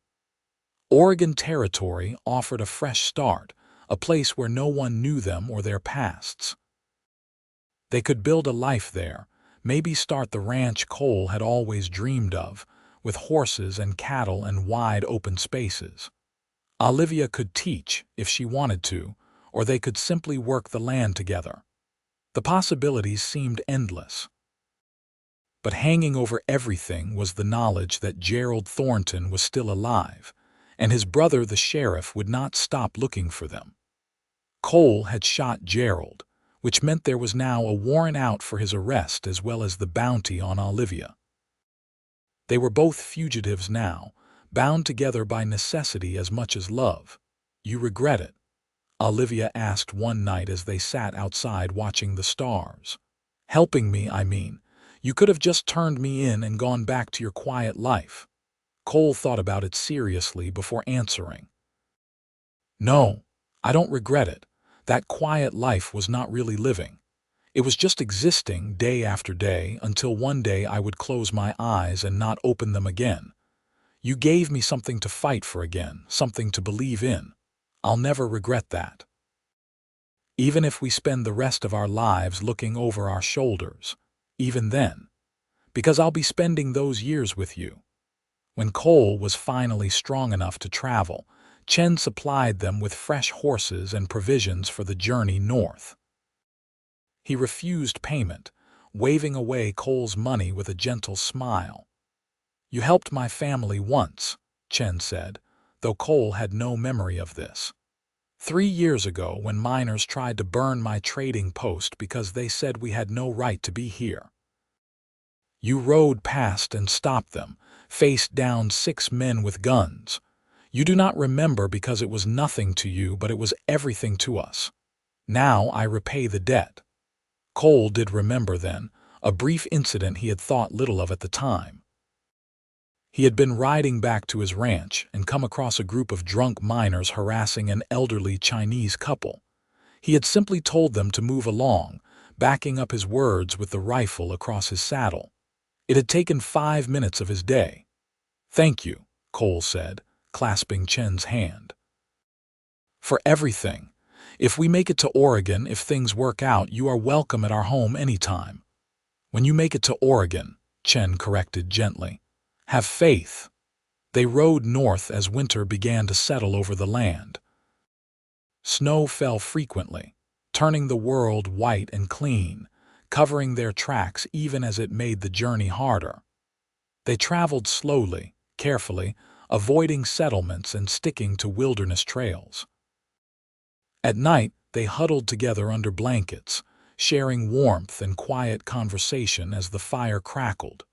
Oregon Territory offered a fresh start, a place where no one knew them or their pasts. They could build a life there, maybe start the ranch Cole had always dreamed of, with horses and cattle and wide open spaces. Olivia could teach, if she wanted to, or they could simply work the land together. The possibilities seemed endless. But hanging over everything was the knowledge that Gerald Thornton was still alive, and his brother the sheriff would not stop looking for them. Cole had shot Gerald, which meant there was now a warrant out for his arrest as well as the bounty on Olivia. They were both fugitives now, bound together by necessity as much as love. You regret it? Olivia asked one night as they sat outside watching the stars. Helping me, I mean. You could have just turned me in and gone back to your quiet life. Cole thought about it seriously before answering. No, I don't regret it. That quiet life was not really living. It was just existing day after day until one day I would close my eyes and not open them again. You gave me something to fight for again, something to believe in. I'll never regret that. Even if we spend the rest of our lives looking over our shoulders, even then, because I'll be spending those years with you. When Cole was finally strong enough to travel, Chen supplied them with fresh horses and provisions for the journey north. He refused payment, waving away Cole's money with a gentle smile. You helped my family once, Chen said, though Cole had no memory of this. 3 years ago when miners tried to burn my trading post because they said we had no right to be here. You rode past and stopped them, faced down 6 men with guns. You do not remember because it was nothing to you, but it was everything to us. Now I repay the debt. Cole did remember then, a brief incident he had thought little of at the time. He had been riding back to his ranch and come across a group of drunk miners harassing an elderly Chinese couple. He had simply told them to move along, backing up his words with the rifle across his saddle. It had taken 5 minutes of his day. "Thank you," Cole said, clasping Chen's hand. "For everything. If we make it to Oregon, if things work out, you are welcome at our home anytime." "When you make it to Oregon," Chen corrected gently. "Have faith." They rode north as winter began to settle over the land. Snow fell frequently, turning the world white and clean, covering their tracks even as it made the journey harder. They traveled slowly, carefully, avoiding settlements and sticking to wilderness trails. At night, they huddled together under blankets, sharing warmth and quiet conversation as the fire crackled.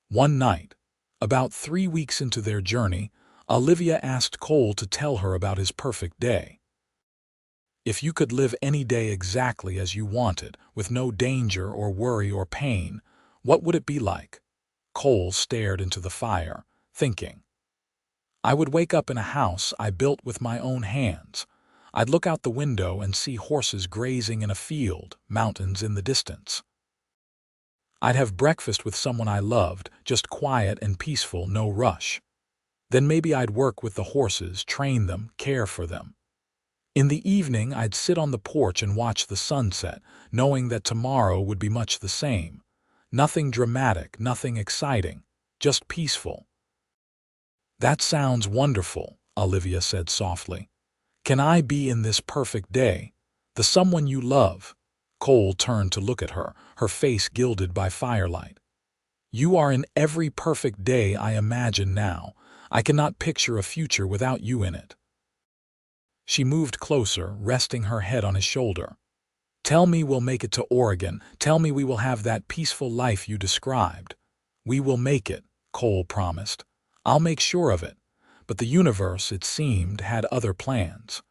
One night, about 3 weeks into their journey, Olivia asked Cole to tell her about his perfect day. "If you could live any day exactly as you wanted, with no danger or worry or pain, what would it be like?" Cole stared into the fire, thinking. "I would wake up in a house I built with my own hands. I'd look out the window and see horses grazing in a field, mountains in the distance. I'd have breakfast with someone I loved, just quiet and peaceful, no rush. Then maybe I'd work with the horses, train them, care for them. In the evening, I'd sit on the porch and watch the sunset, knowing that tomorrow would be much the same. Nothing dramatic, nothing exciting, just peaceful." "That sounds wonderful," Olivia said softly. "Can I be in this perfect day? The someone you love?" Cole turned to look at her, her face gilded by firelight. "You are in every perfect day I imagine now. I cannot picture a future without you in it." She moved closer, resting her head on his shoulder. "Tell me we'll make it to Oregon. Tell me we will have that peaceful life you described." "We will make it," Cole promised. "I'll make sure of it." But the universe, it seemed, had other plans.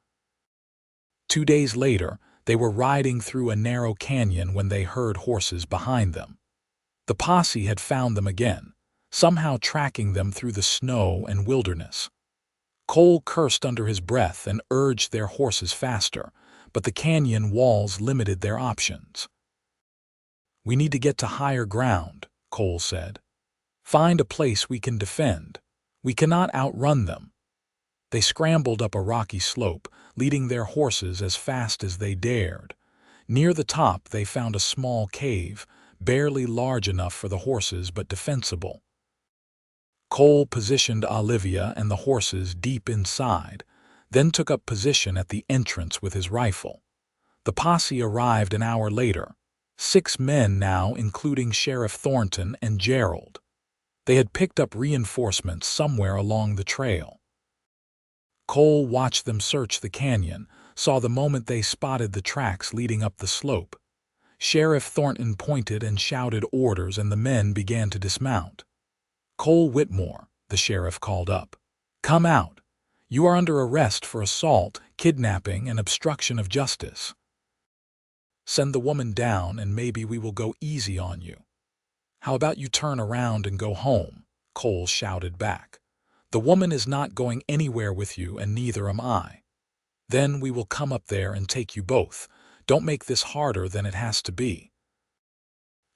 2 days later, they were riding through a narrow canyon when they heard horses behind them. The posse had found them again, somehow tracking them through the snow and wilderness. Cole cursed under his breath and urged their horses faster, but the canyon walls limited their options. "We need to get to higher ground," Cole said. "Find a place we can defend. We cannot outrun them." They scrambled up a rocky slope, leading their horses as fast as they dared. Near the top, they found a small cave, barely large enough for the horses but defensible. Cole positioned Olivia and the horses deep inside, then took up position at the entrance with his rifle. The posse arrived an hour later, 6 men now, including Sheriff Thornton and Gerald. They had picked up reinforcements somewhere along the trail. Cole watched them search the canyon, saw the moment they spotted the tracks leading up the slope. Sheriff Thornton pointed and shouted orders, and the men began to dismount. "Cole Whitmore," the sheriff called up. "Come out. You are under arrest for assault, kidnapping, and obstruction of justice. Send the woman down and maybe we will go easy on you." "How about you turn around and go home?" Cole shouted back. "The woman is not going anywhere with you, and neither am I. Then we will come up there and take you both. Don't make this harder than it has to be."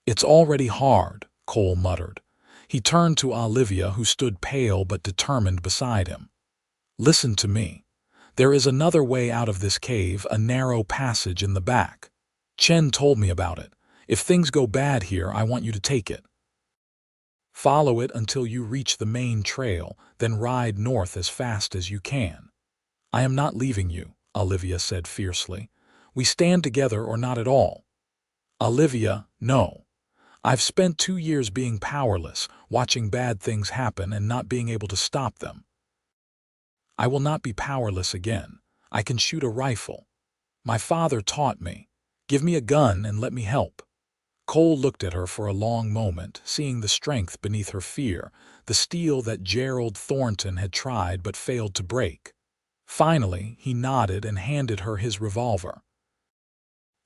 "It's already hard," Cole muttered. He turned to Olivia, who stood pale but determined beside him. "Listen to me. There is another way out of this cave, a narrow passage in the back. Chen told me about it. If things go bad here, I want you to take it. Follow it until you reach the main trail, then ride north as fast as you can." "I am not leaving you," Olivia said fiercely. "We stand together or not at all." "Olivia, no. I've spent 2 years being powerless, watching bad things happen and not being able to stop them. I will not be powerless again. I can shoot a rifle. My father taught me. Give me a gun and let me help." Cole looked at her for a long moment, seeing the strength beneath her fear, the steel that Gerald Thornton had tried but failed to break. Finally, he nodded and handed her his revolver.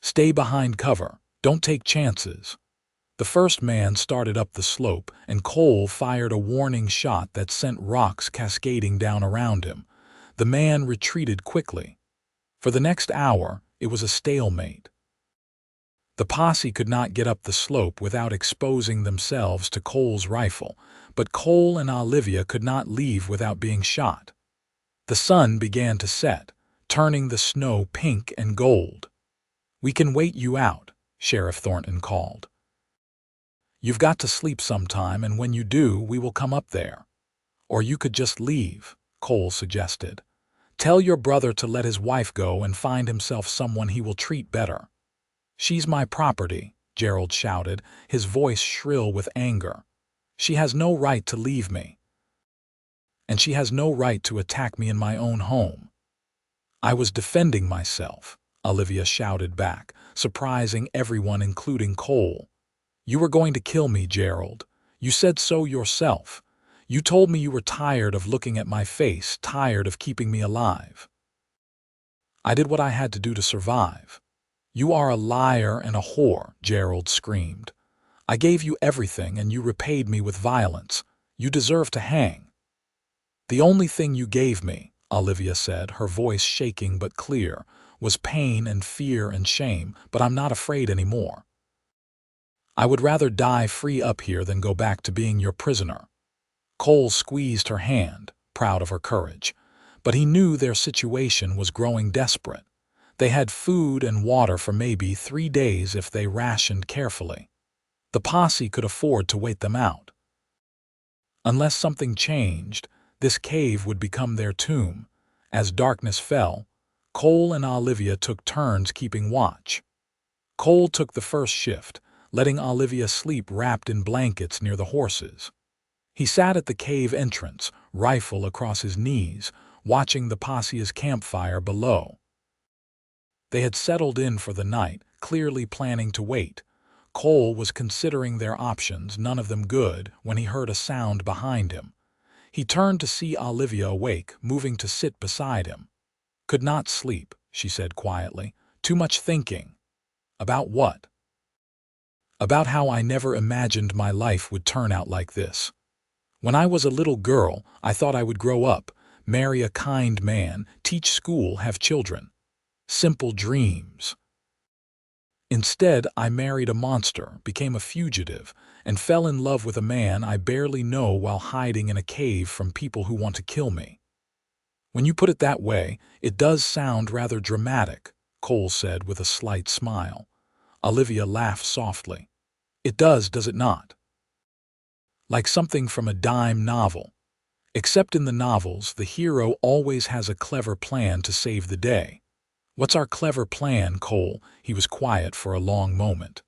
"Stay behind cover. Don't take chances. The first man started up the slope, and Cole fired a warning shot that sent rocks cascading down around him. The man retreated quickly. For the next hour, it was a stalemate. The posse could not get up the slope without exposing themselves to Cole's rifle, but Cole and Olivia could not leave without being shot. The sun began to set, turning the snow pink and gold. "We can wait you out," Sheriff Thornton called. "You've got to sleep sometime, and when you do, we will come up there." "Or you could just leave," Cole suggested. "Tell your brother to let his wife go and find himself someone he will treat better." "She's my property," Gerald shouted, his voice shrill with anger. "She has no right to leave me. And she has no right to attack me in my own home." "I was defending myself," Olivia shouted back, surprising everyone including Cole. "You were going to kill me, Gerald. You said so yourself. You told me you were tired of looking at my face, tired of keeping me alive." "I did what I had to do to survive." "You are a liar and a whore," Gerald screamed. "I gave you everything and you repaid me with violence. You deserve to hang." "The only thing you gave me," Olivia said, her voice shaking but clear, "was pain and fear and shame, but I'm not afraid anymore. I would rather die free up here than go back to being your prisoner." Cole squeezed her hand, proud of her courage, but he knew their situation was growing desperate. They had food and water for maybe 3 days if they rationed carefully. The posse could afford to wait them out. Unless something changed, this cave would become their tomb. As darkness fell, Cole and Olivia took turns keeping watch. Cole took the first shift, letting Olivia sleep wrapped in blankets near the horses. He sat at the cave entrance, rifle across his knees, watching the posse's campfire below. They had settled in for the night, clearly planning to wait. Cole was considering their options, none of them good, when he heard a sound behind him. He turned to see Olivia awake, moving to sit beside him. "Could not sleep," she said quietly. "Too much thinking." "About what?" "About how I never imagined my life would turn out like this. When I was a little girl, I thought I would grow up, marry a kind man, teach school, have children. Simple dreams. Instead, I married a monster, became a fugitive, and fell in love with a man I barely know while hiding in a cave from people who want to kill me." "When you put it that way, it does sound rather dramatic," Cole said with a slight smile. Olivia laughed softly. "It does it not? Like something from a dime novel. Except in the novels, the hero always has a clever plan to save the day." "What's our clever plan, Cole?" He was quiet for a long moment.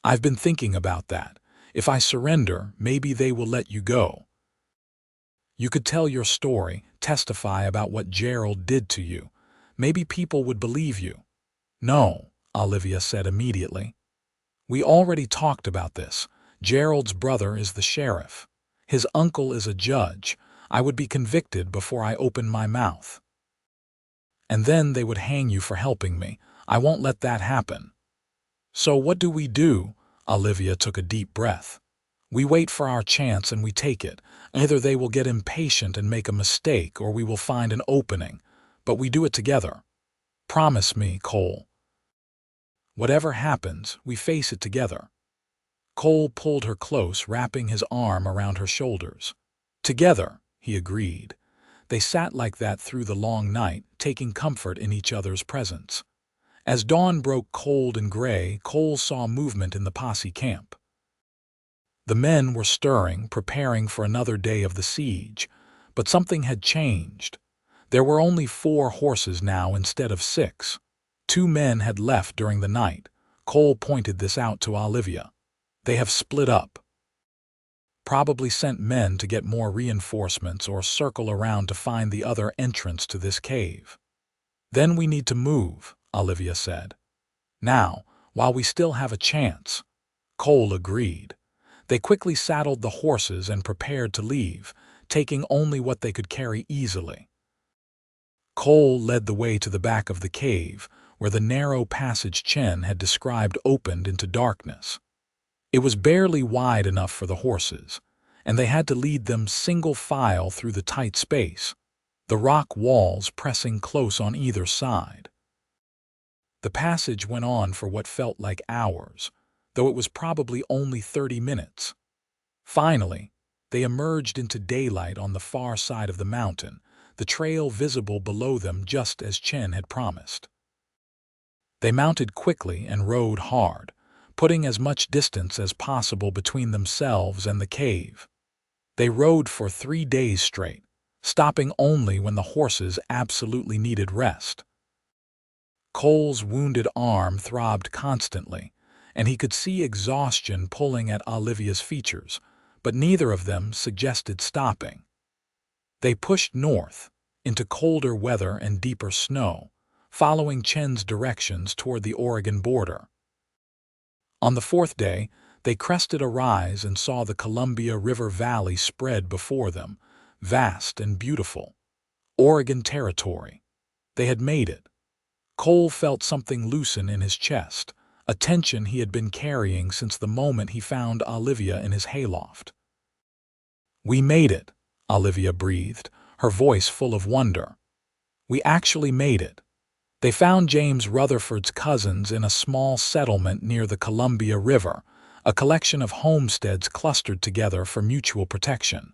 "I've been thinking about that. If I surrender, maybe they will let you go. You could tell your story, testify about what Gerald did to you. Maybe people would believe you." "No," Olivia said immediately. "We already talked about this. Gerald's brother is the sheriff. His uncle is a judge. I would be convicted before I opened my mouth. And then they would hang you for helping me. I won't let that happen." "So what do we do?" Olivia took a deep breath. "We wait for our chance and we take it. Either they will get impatient and make a mistake, or we will find an opening. But we do it together. Promise me, Cole. Whatever happens, we face it together." Cole pulled her close, wrapping his arm around her shoulders. "Together," he agreed. They sat like that through the long night, taking comfort in each other's presence. As dawn broke cold and gray, Cole saw movement in the posse camp. The men were stirring, preparing for another day of the siege. But something had changed. There were only 4 horses now instead of 6. 2 men had left during the night. Cole pointed this out to Olivia. "They have split up. Probably sent men to get more reinforcements or circle around to find the other entrance to this cave." "Then we need to move," Olivia said. "Now, while we still have a chance." Cole agreed. They quickly saddled the horses and prepared to leave, taking only what they could carry easily. Cole led the way to the back of the cave, where the narrow passage Chen had described opened into darkness. It was barely wide enough for the horses, and they had to lead them single file through the tight space, the rock walls pressing close on either side. The passage went on for what felt like hours, though it was probably only 30 minutes. Finally, they emerged into daylight on the far side of the mountain, the trail visible below them just as Chen had promised. They mounted quickly and rode hard, putting as much distance as possible between themselves and the cave. They rode for 3 days straight, stopping only when the horses absolutely needed rest. Cole's wounded arm throbbed constantly, and he could see exhaustion pulling at Olivia's features, but neither of them suggested stopping. They pushed north, into colder weather and deeper snow, following Chen's directions toward the Oregon border. On the 4th day, they crested a rise and saw the Columbia River Valley spread before them, vast and beautiful. Oregon territory. They had made it. Cole felt something loosen in his chest, a tension he had been carrying since the moment he found Olivia in his hayloft. "We made it," Olivia breathed, her voice full of wonder. "We actually made it." They found James Rutherford's cousins in a small settlement near the Columbia River, a collection of homesteads clustered together for mutual protection.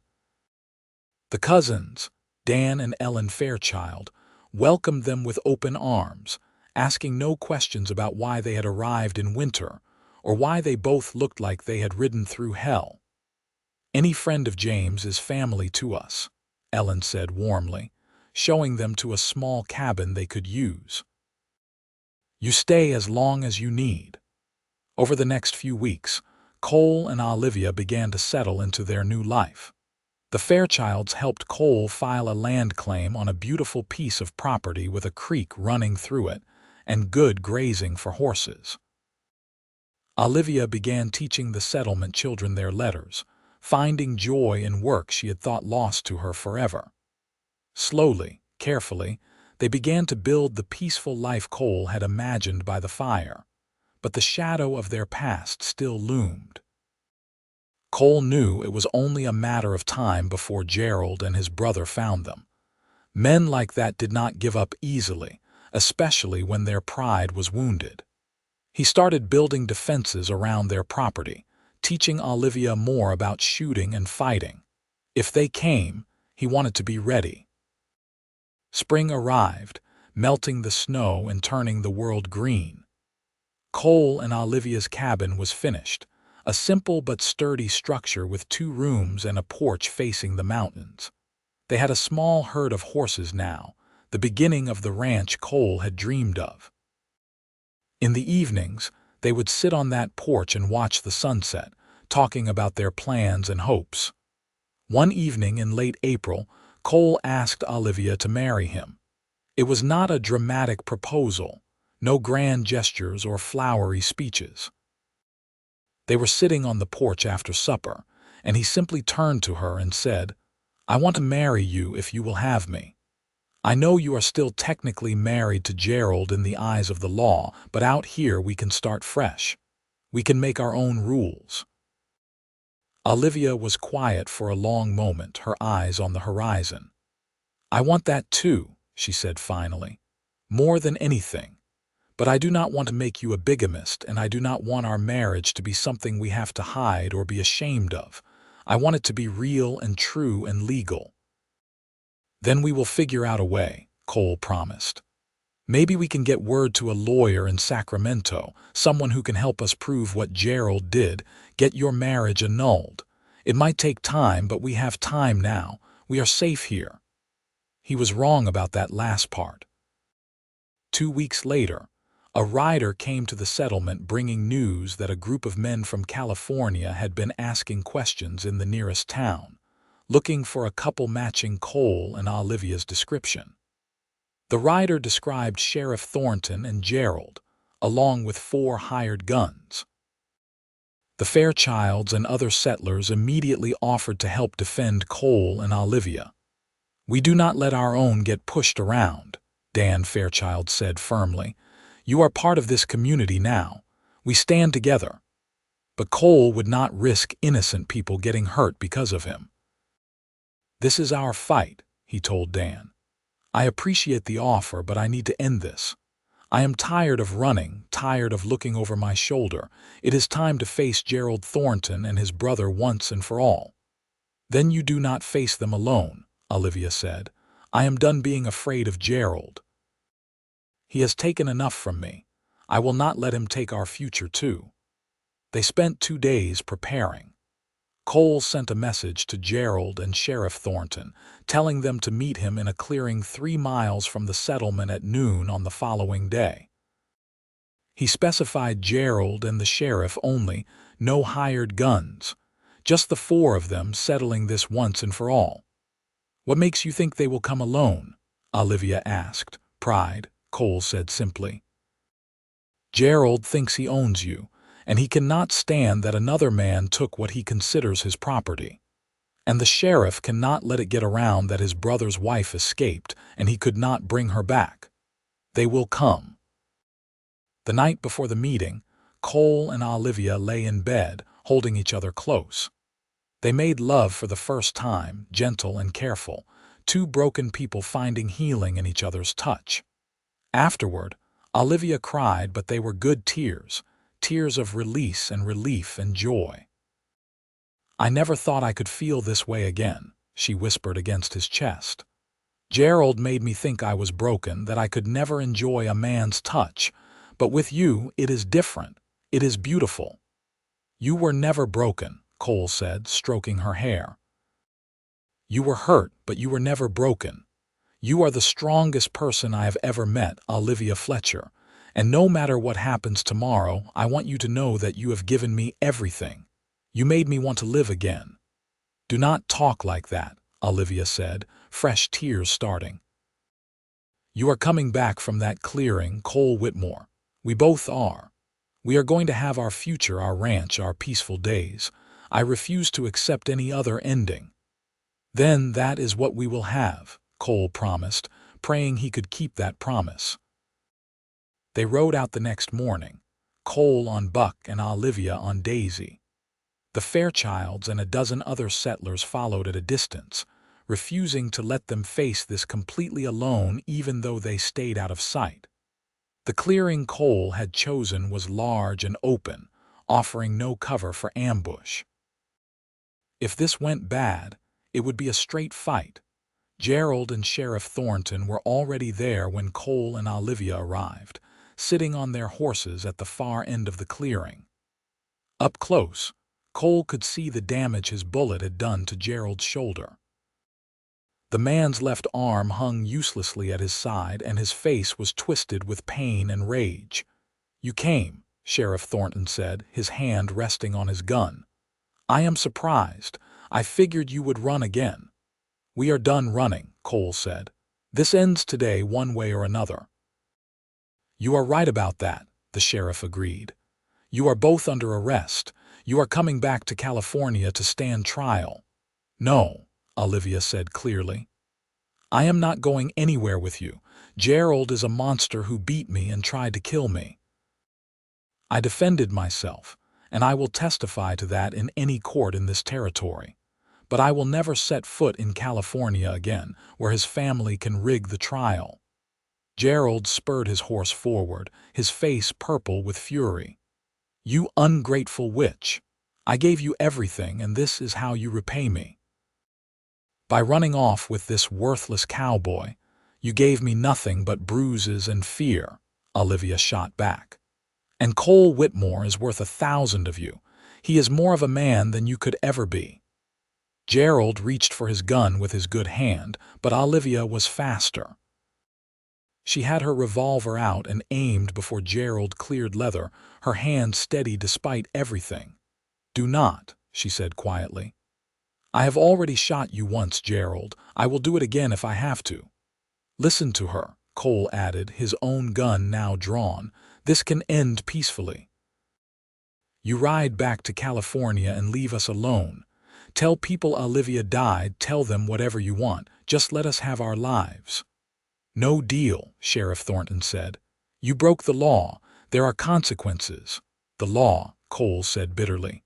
The cousins, Dan and Ellen Fairchild, welcomed them with open arms, asking no questions about why they had arrived in winter or why they both looked like they had ridden through hell. "Any friend of James is family to us," Ellen said warmly, showing them to a small cabin they could use. "You stay as long as you need." Over the next few weeks, Cole and Olivia began to settle into their new life. The Fairchilds helped Cole file a land claim on a beautiful piece of property with a creek running through it and good grazing for horses. Olivia began teaching the settlement children their letters, finding joy in work she had thought lost to her forever. Slowly, carefully, they began to build the peaceful life Cole had imagined by the fire, but the shadow of their past still loomed. Cole knew it was only a matter of time before Gerald and his brother found them. Men like that did not give up easily, especially when their pride was wounded. He started building defenses around their property, teaching Olivia more about shooting and fighting. If they came, he wanted to be ready. Spring arrived, melting the snow and turning the world green. Cole and Olivia's cabin was finished, a simple but sturdy structure with 2 rooms and a porch facing the mountains. They had a small herd of horses now, the beginning of the ranch Cole had dreamed of. In the evenings, they would sit on that porch and watch the sunset, talking about their plans and hopes. One evening in late April, Cole asked Olivia to marry him. It was not a dramatic proposal, no grand gestures or flowery speeches. They were sitting on the porch after supper, and he simply turned to her and said, "I want to marry you if you will have me. I know you are still technically married to Gerald in the eyes of the law, but out here we can start fresh. We can make our own rules." Olivia was quiet for a long moment, her eyes on the horizon. "I want that too," she said finally, "more than anything. But I do not want to make you a bigamist, and I do not want our marriage to be something we have to hide or be ashamed of. I want it to be real and true and legal." "Then we will figure out a way," Cole promised. "Maybe we can get word to a lawyer in Sacramento, someone who can help us prove what Gerald did, get your marriage annulled. It might take time, but we have time now. We are safe here." He was wrong about that last part. 2 weeks later, a rider came to the settlement bringing news that a group of men from California had been asking questions in the nearest town, looking for a couple matching Cole and Olivia's description. The rider described Sheriff Thornton and Gerald, along with 4 hired guns. The Fairchilds and other settlers immediately offered to help defend Cole and Olivia. "We do not let our own get pushed around," Dan Fairchild said firmly. You are part of this community now. We stand together." But Cole would not risk innocent people getting hurt because of him. "This is our fight," he told Dan. "I appreciate the offer, but I need to end this. I am tired of running, tired of looking over my shoulder. It is time to face Gerald Thornton and his brother once and for all." "Then you do not face them alone," Olivia said. "I am done being afraid of Gerald. He has taken enough from me. I will not let him take our future too." They spent 2 days preparing. Cole sent a message to Gerald and Sheriff Thornton, telling them to meet him in a clearing 3 miles from the settlement at noon on the following day. He specified Gerald and the sheriff only, no hired guns, just the 4 of them settling this once and for all. "What makes you think they will come alone?" Olivia asked. "Pride," Cole said simply. "Gerald thinks he owns you, and he cannot stand that another man took what he considers his property. And the sheriff cannot let it get around that his brother's wife escaped and he could not bring her back. They will come." The night before the meeting, Cole and Olivia lay in bed, holding each other close. They made love for the first time, gentle and careful, 2 broken people finding healing in each other's touch. Afterward, Olivia cried, but they were good tears, tears of release and relief and joy. "I never thought I could feel this way again," she whispered against his chest. "Gerald made me think I was broken, that I could never enjoy a man's touch, but with you it is different. It is beautiful." "You were never broken," Cole said, stroking her hair. "You were hurt, but you were never broken. You are the strongest person I have ever met, Olivia Fletcher, and no matter what happens tomorrow, I want you to know that you have given me everything. You made me want to live again." "Do not talk like that," Olivia said, fresh tears starting. "You are coming back from that clearing, Cole Whitmore. We both are. We are going to have our future, our ranch, our peaceful days. I refuse to accept any other ending." "Then that is what we will have," Cole promised, praying he could keep that promise. They rode out the next morning, Cole on Buck and Olivia on Daisy. The Fairchilds and a dozen other settlers followed at a distance, refusing to let them face this completely alone even though they stayed out of sight. The clearing Cole had chosen was large and open, offering no cover for ambush. If this went bad, it would be a straight fight. Gerald and Sheriff Thornton were already there when Cole and Olivia arrived, sitting on their horses at the far end of the clearing. Up close, Cole could see the damage his bullet had done to Gerald's shoulder. The man's left arm hung uselessly at his side and his face was twisted with pain and rage. "You came," Sheriff Thornton said, his hand resting on his gun. "I am surprised. I figured you would run again." "We are done running," Cole said. "This ends today one way or another." "You are right about that," the sheriff agreed. "You are both under arrest. You are coming back to California to stand trial." "No," Olivia said clearly. "I am not going anywhere with you. Gerald is a monster who beat me and tried to kill me. I defended myself, and I will testify to that in any court in this territory. But I will never set foot in California again, where his family can rig the trial." Gerald spurred his horse forward, his face purple with fury. "You ungrateful witch! I gave you everything, and this is how you repay me. By running off with this worthless cowboy, you gave me nothing but bruises and fear," Olivia shot back. "And Cole Whitmore is worth 1,000 of you. He is more of a man than you could ever be." Gerald reached for his gun with his good hand, but Olivia was faster. She had her revolver out and aimed before Gerald cleared leather, her hand steady despite everything. "Do not," she said quietly. "I have already shot you once, Gerald. I will do it again if I have to." "Listen to her," Cole added, his own gun now drawn. "This can end peacefully. You ride back to California and leave us alone. Tell people Olivia died, tell them whatever you want. Just let us have our lives." "No deal," Sheriff Thornton said. You broke the law. There are consequences. The law, Cole said bitterly.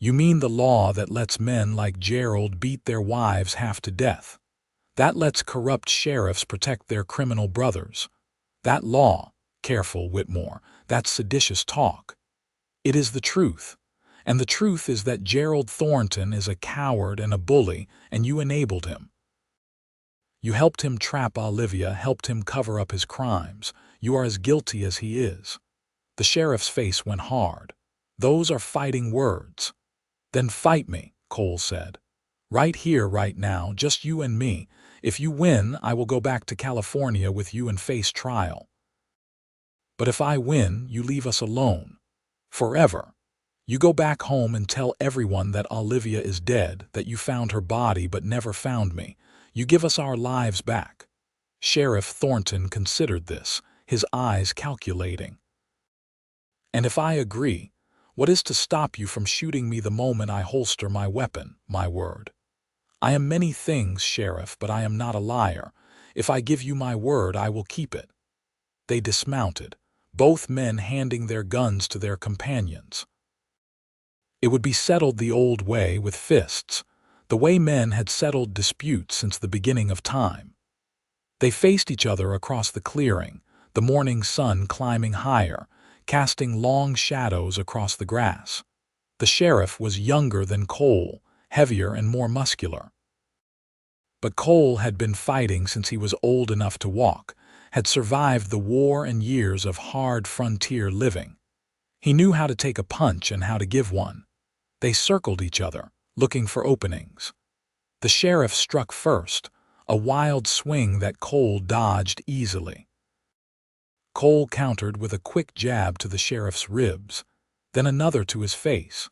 You mean the law that lets men like Gerald beat their wives half to death? That lets corrupt sheriffs protect their criminal brothers? That law, careful, Whitmore, that's seditious talk. It is the truth. And the truth is that Gerald Thornton is a coward and a bully, and you enabled him. You helped him trap Olivia, helped him cover up his crimes. You are as guilty as he is. The sheriff's face went hard. Those are fighting words. Then fight me, Cole said. Right here, right now, just you and me. If you win, I will go back to California with you and face trial. But if I win, you leave us alone. Forever. You go back home and tell everyone that Olivia is dead, that you found her body but never found me. You give us our lives back. Sheriff Thornton considered this, his eyes calculating. And if I agree, what is to stop you from shooting me the moment I holster my weapon, my word? I am many things, Sheriff, but I am not a liar. If I give you my word, I will keep it. They dismounted, both men handing their guns to their companions. It would be settled the old way, with fists, the way men had settled disputes since the beginning of time. They faced each other across the clearing, the morning sun climbing higher, casting long shadows across the grass. The sheriff was younger than Cole, heavier and more muscular. But Cole had been fighting since he was old enough to walk, had survived the war and years of hard frontier living. He knew how to take a punch and how to give one. They circled each other, looking for openings. The sheriff struck first, a wild swing that Cole dodged easily. Cole countered with a quick jab to the sheriff's ribs, then another to his face.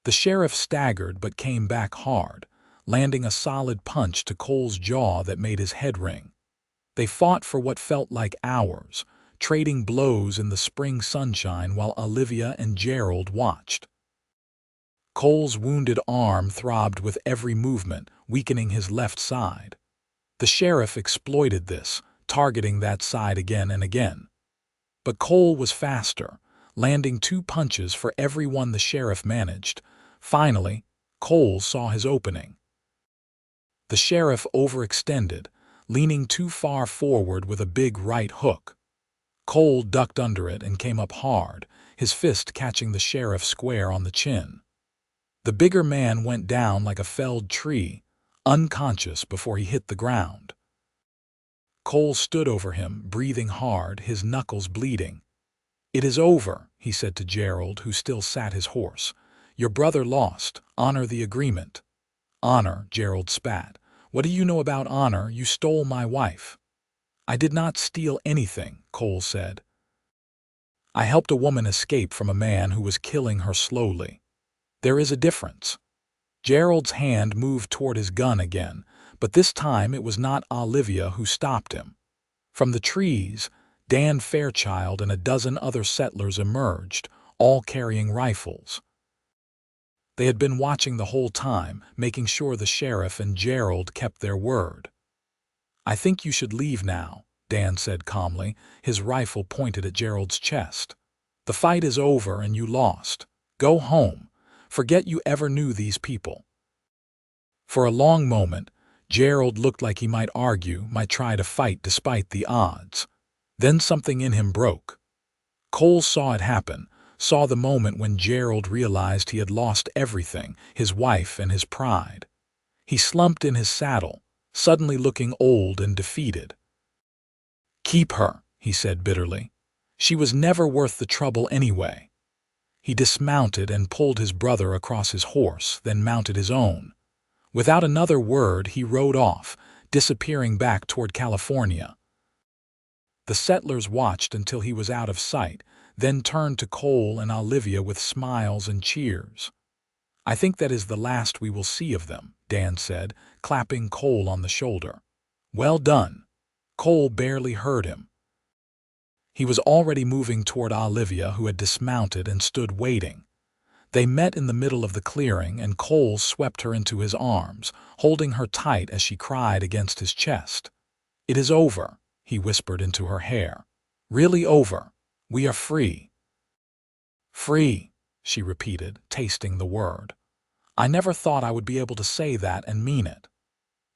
The sheriff staggered but came back hard, landing a solid punch to Cole's jaw that made his head ring. They fought for what felt like hours, trading blows in the spring sunshine while Olivia and Gerald watched. Cole's wounded arm throbbed with every movement, weakening his left side. The sheriff exploited this, targeting that side again and again. But Cole was faster, landing 2 punches for every one the sheriff managed. Finally, Cole saw his opening. The sheriff overextended, leaning too far forward with a big right hook. Cole ducked under it and came up hard, his fist catching the sheriff square on the chin. The bigger man went down like a felled tree, unconscious before he hit the ground. Cole stood over him, breathing hard, his knuckles bleeding. "It is over," he said to Gerald, who still sat his horse. "Your brother lost. Honor the agreement." "Honor," Gerald spat. "What do you know about honor? You stole my wife." "I did not steal anything," Cole said. "I helped a woman escape from a man who was killing her slowly. There is a difference." Gerald's hand moved toward his gun again, but this time it was not Olivia who stopped him. From the trees, Dan Fairchild and a dozen other settlers emerged, all carrying rifles. They had been watching the whole time, making sure the sheriff and Gerald kept their word. "I think you should leave now," Dan said calmly, his rifle pointed at Gerald's chest. "The fight is over and you lost. Go home. Forget you ever knew these people." For a long moment, Gerald looked like he might argue, might try to fight despite the odds. Then something in him broke. Cole saw it happen, saw the moment when Gerald realized he had lost everything, his wife and his pride. He slumped in his saddle, suddenly looking old and defeated. "Keep her," he said bitterly. "She was never worth the trouble anyway." He dismounted and pulled his brother across his horse, then mounted his own. Without another word, he rode off, disappearing back toward California. The settlers watched until he was out of sight, then turned to Cole and Olivia with smiles and cheers. "I think that is the last we will see of them," Dan said, clapping Cole on the shoulder. "Well done." Cole barely heard him. He was already moving toward Olivia, who had dismounted and stood waiting. They met in the middle of the clearing, and Cole swept her into his arms, holding her tight as she cried against his chest. "It is over," he whispered into her hair. Really over. We are free. Free, she repeated, tasting the word. I never thought I would be able to say that and mean it.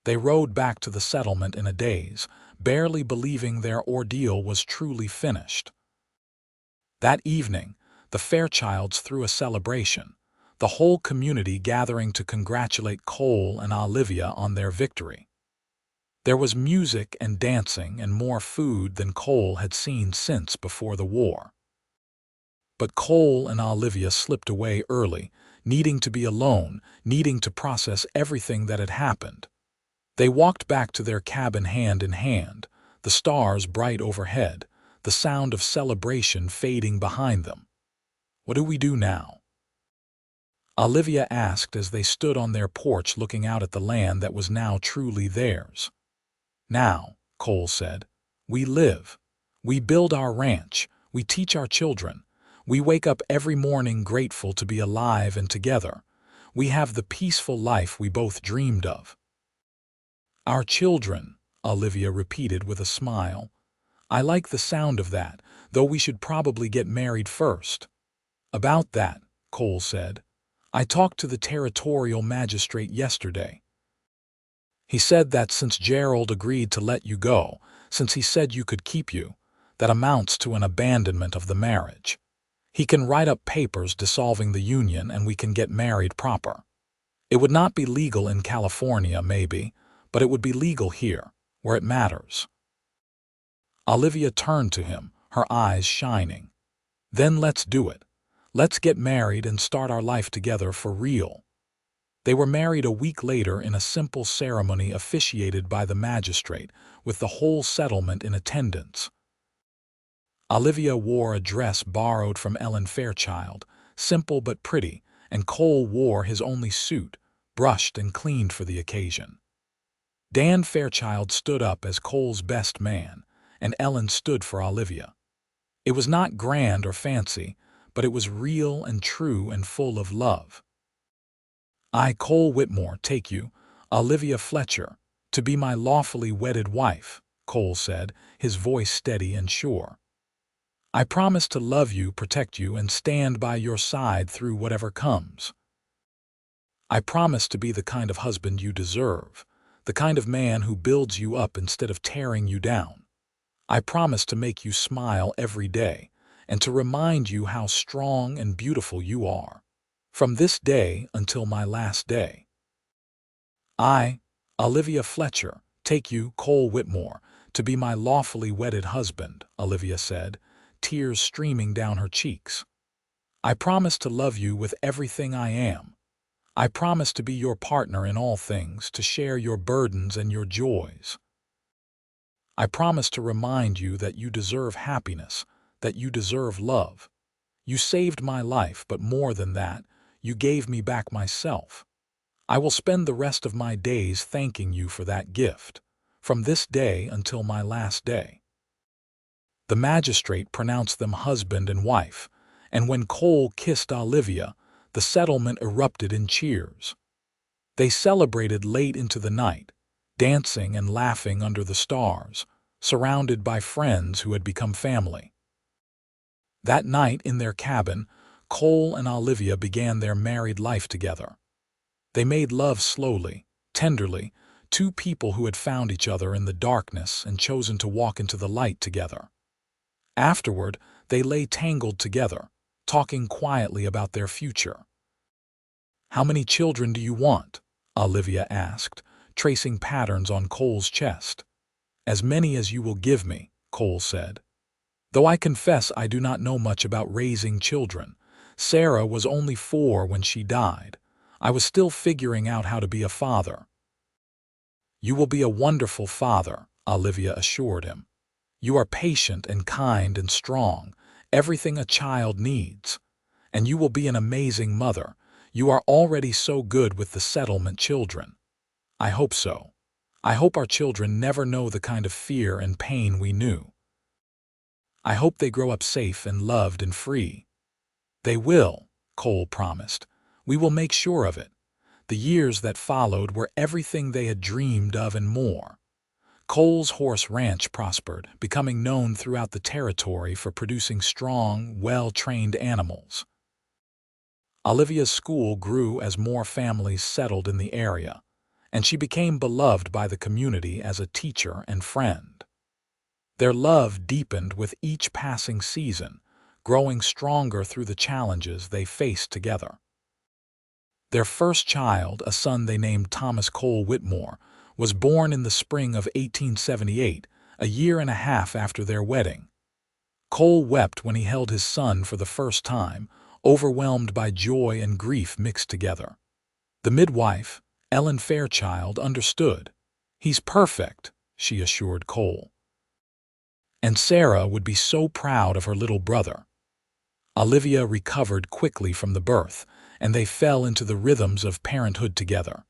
They rode back to the settlement in a daze, barely believing their ordeal was truly finished. That evening, the Fairchilds threw a celebration, the whole community gathering to congratulate Cole and Olivia on their victory. There was music and dancing and more food than Cole had seen since before the war. But Cole and Olivia slipped away early, needing to be alone, needing to process everything that had happened. They walked back to their cabin hand in hand, the stars bright overhead, the sound of celebration fading behind them. What do we do now? Olivia asked as they stood on their porch looking out at the land that was now truly theirs. Now, Cole said, we live. We build our ranch. We teach our children. We wake up every morning grateful to be alive and together. We have the peaceful life we both dreamed of. Our children, Olivia repeated with a smile. I like the sound of that, though we should probably get married first. About that, Cole said, I talked to the territorial magistrate yesterday. He said that since Gerald agreed to let you go, since he said you could keep you, that amounts to an abandonment of the marriage. He can write up papers dissolving the union and we can get married proper. It would not be legal in California, maybe, but it would be legal here, where it matters. Olivia turned to him, her eyes shining. Then let's do it. Let's get married and start our life together for real. They were married a week later in a simple ceremony officiated by the magistrate, with the whole settlement in attendance. Olivia wore a dress borrowed from Ellen Fairchild, simple but pretty, and Cole wore his only suit, brushed and cleaned for the occasion. Dan Fairchild stood up as Cole's best man, and Ellen stood for Olivia. It was not grand or fancy, but it was real and true and full of love. I, Cole Whitmore, take you, Olivia Fletcher, to be my lawfully wedded wife, Cole said, his voice steady and sure. I promise to love you, protect you, and stand by your side through whatever comes. I promise to be the kind of husband you deserve, the kind of man who builds you up instead of tearing you down. I promise to make you smile every day, and to remind you how strong and beautiful you are, from this day until my last day. I, Olivia Fletcher, take you, Cole Whitmore, to be my lawfully wedded husband, Olivia said, tears streaming down her cheeks. I promise to love you with everything I am. I promise to be your partner in all things, to share your burdens and your joys. I promise to remind you that you deserve happiness, that you deserve love. You saved my life, but more than that, you gave me back myself. I will spend the rest of my days thanking you for that gift, from this day until my last day. The magistrate pronounced them husband and wife, and when Cole kissed Olivia, the settlement erupted in cheers. They celebrated late into the night, dancing and laughing under the stars, surrounded by friends who had become family. That night in their cabin, Cole and Olivia began their married life together. They made love slowly, tenderly, two people who had found each other in the darkness and chosen to walk into the light together. Afterward, they lay tangled together, talking quietly about their future. How many children do you want? Olivia asked, tracing patterns on Cole's chest. As many as you will give me, Cole said. Though I confess I do not know much about raising children. Sarah was only 4 when she died. I was still figuring out how to be a father. You will be a wonderful father, Olivia assured him. You are patient and kind and strong, everything a child needs. And you will be an amazing mother. You are already so good with the settlement children. I hope so. I hope our children never know the kind of fear and pain we knew. I hope they grow up safe and loved and free. They will, Cole promised. We will make sure of it. The years that followed were everything they had dreamed of and more. Cole's horse ranch prospered, becoming known throughout the territory for producing strong, well-trained animals. Olivia's school grew as more families settled in the area, and she became beloved by the community as a teacher and friend. Their love deepened with each passing season, growing stronger through the challenges they faced together. Their first child, a son they named Thomas Cole Whitmore, was born in the spring of 1878, a year and a half after their wedding. Cole wept when he held his son for the first time, overwhelmed by joy and grief mixed together. The midwife, Ellen Fairchild, understood. "He's perfect," she assured Cole. And Sarah would be so proud of her little brother. Olivia recovered quickly from the birth, and they fell into the rhythms of parenthood together.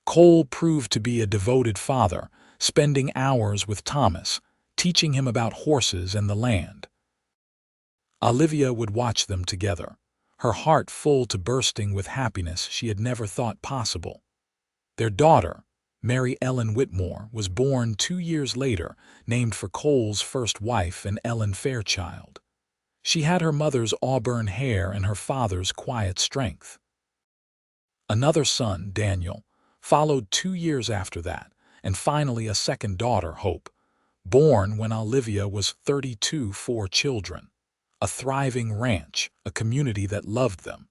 Cole proved to be a devoted father, spending hours with Thomas, teaching him about horses and the land. Olivia would watch them together, her heart full to bursting with happiness she had never thought possible. Their daughter, Mary Ellen Whitmore, was born 2 years later, named for Cole's first wife and Ellen Fairchild. She had her mother's auburn hair and her father's quiet strength. Another son, Daniel, followed 2 years after that, and finally a second daughter, Hope, born when Olivia was 32, 4 children. A thriving ranch, a community that loved them.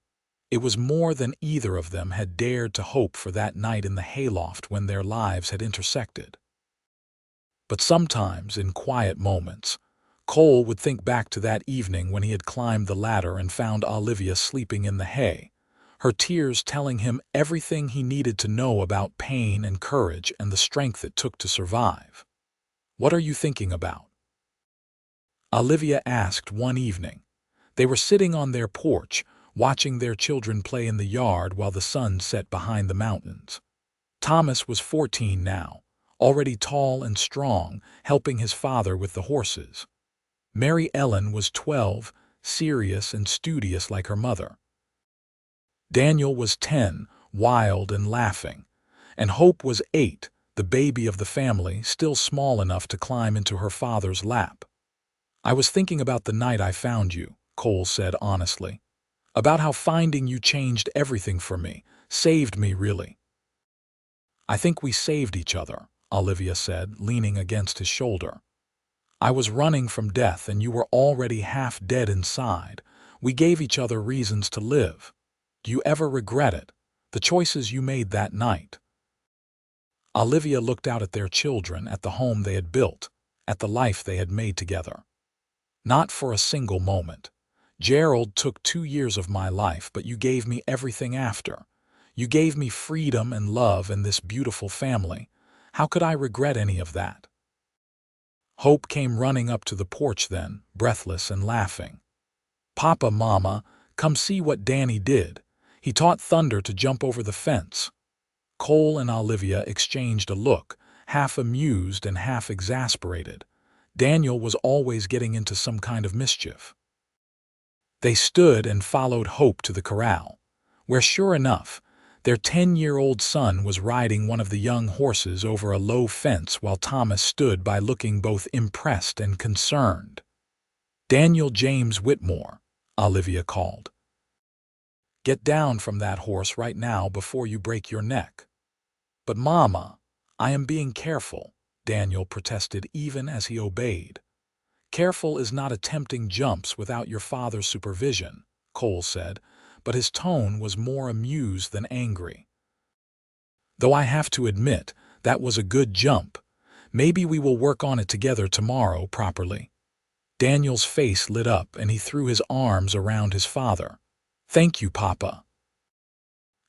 It was more than either of them had dared to hope for that night in the hayloft when their lives had intersected. But sometimes, in quiet moments, Cole would think back to that evening when he had climbed the ladder and found Olivia sleeping in the hay, her tears telling him everything he needed to know about pain and courage and the strength it took to survive. "What are you thinking about?" Olivia asked one evening. They were sitting on their porch, watching their children play in the yard while the sun set behind the mountains. Thomas was 14 now, already tall and strong, helping his father with the horses. Mary Ellen was 12, serious and studious like her mother. Daniel was 10, wild and laughing, and Hope was 8, the baby of the family, still small enough to climb into her father's lap. "I was thinking about the night I found you," Cole said honestly. "About how finding you changed everything for me, saved me really." "I think we saved each other," Olivia said, leaning against his shoulder. "I was running from death and you were already half dead inside. We gave each other reasons to live. Do you ever regret it? The choices you made that night?" Olivia looked out at their children, at the home they had built, at the life they had made together. "Not for a single moment. Gerald took 2 years of my life, but you gave me everything after. You gave me freedom and love and this beautiful family. How could I regret any of that?" Hope came running up to the porch then, breathless and laughing. "Papa, Mama, come see what Danny did. He taught Thunder to jump over the fence." Cole and Olivia exchanged a look, half amused and half exasperated. Daniel was always getting into some kind of mischief. They stood and followed Hope to the corral, where sure enough, their 10-year-old son was riding one of the young horses over a low fence while Thomas stood by looking both impressed and concerned. "Daniel James Whitmore," Olivia called. "Get down from that horse right now before you break your neck." "But Mama, I am being careful," Daniel protested even as he obeyed. "Careful is not attempting jumps without your father's supervision," Cole said, but his tone was more amused than angry. "Though I have to admit, that was a good jump. Maybe we will work on it together tomorrow properly." Daniel's face lit up and he threw his arms around his father. "Thank you, Papa."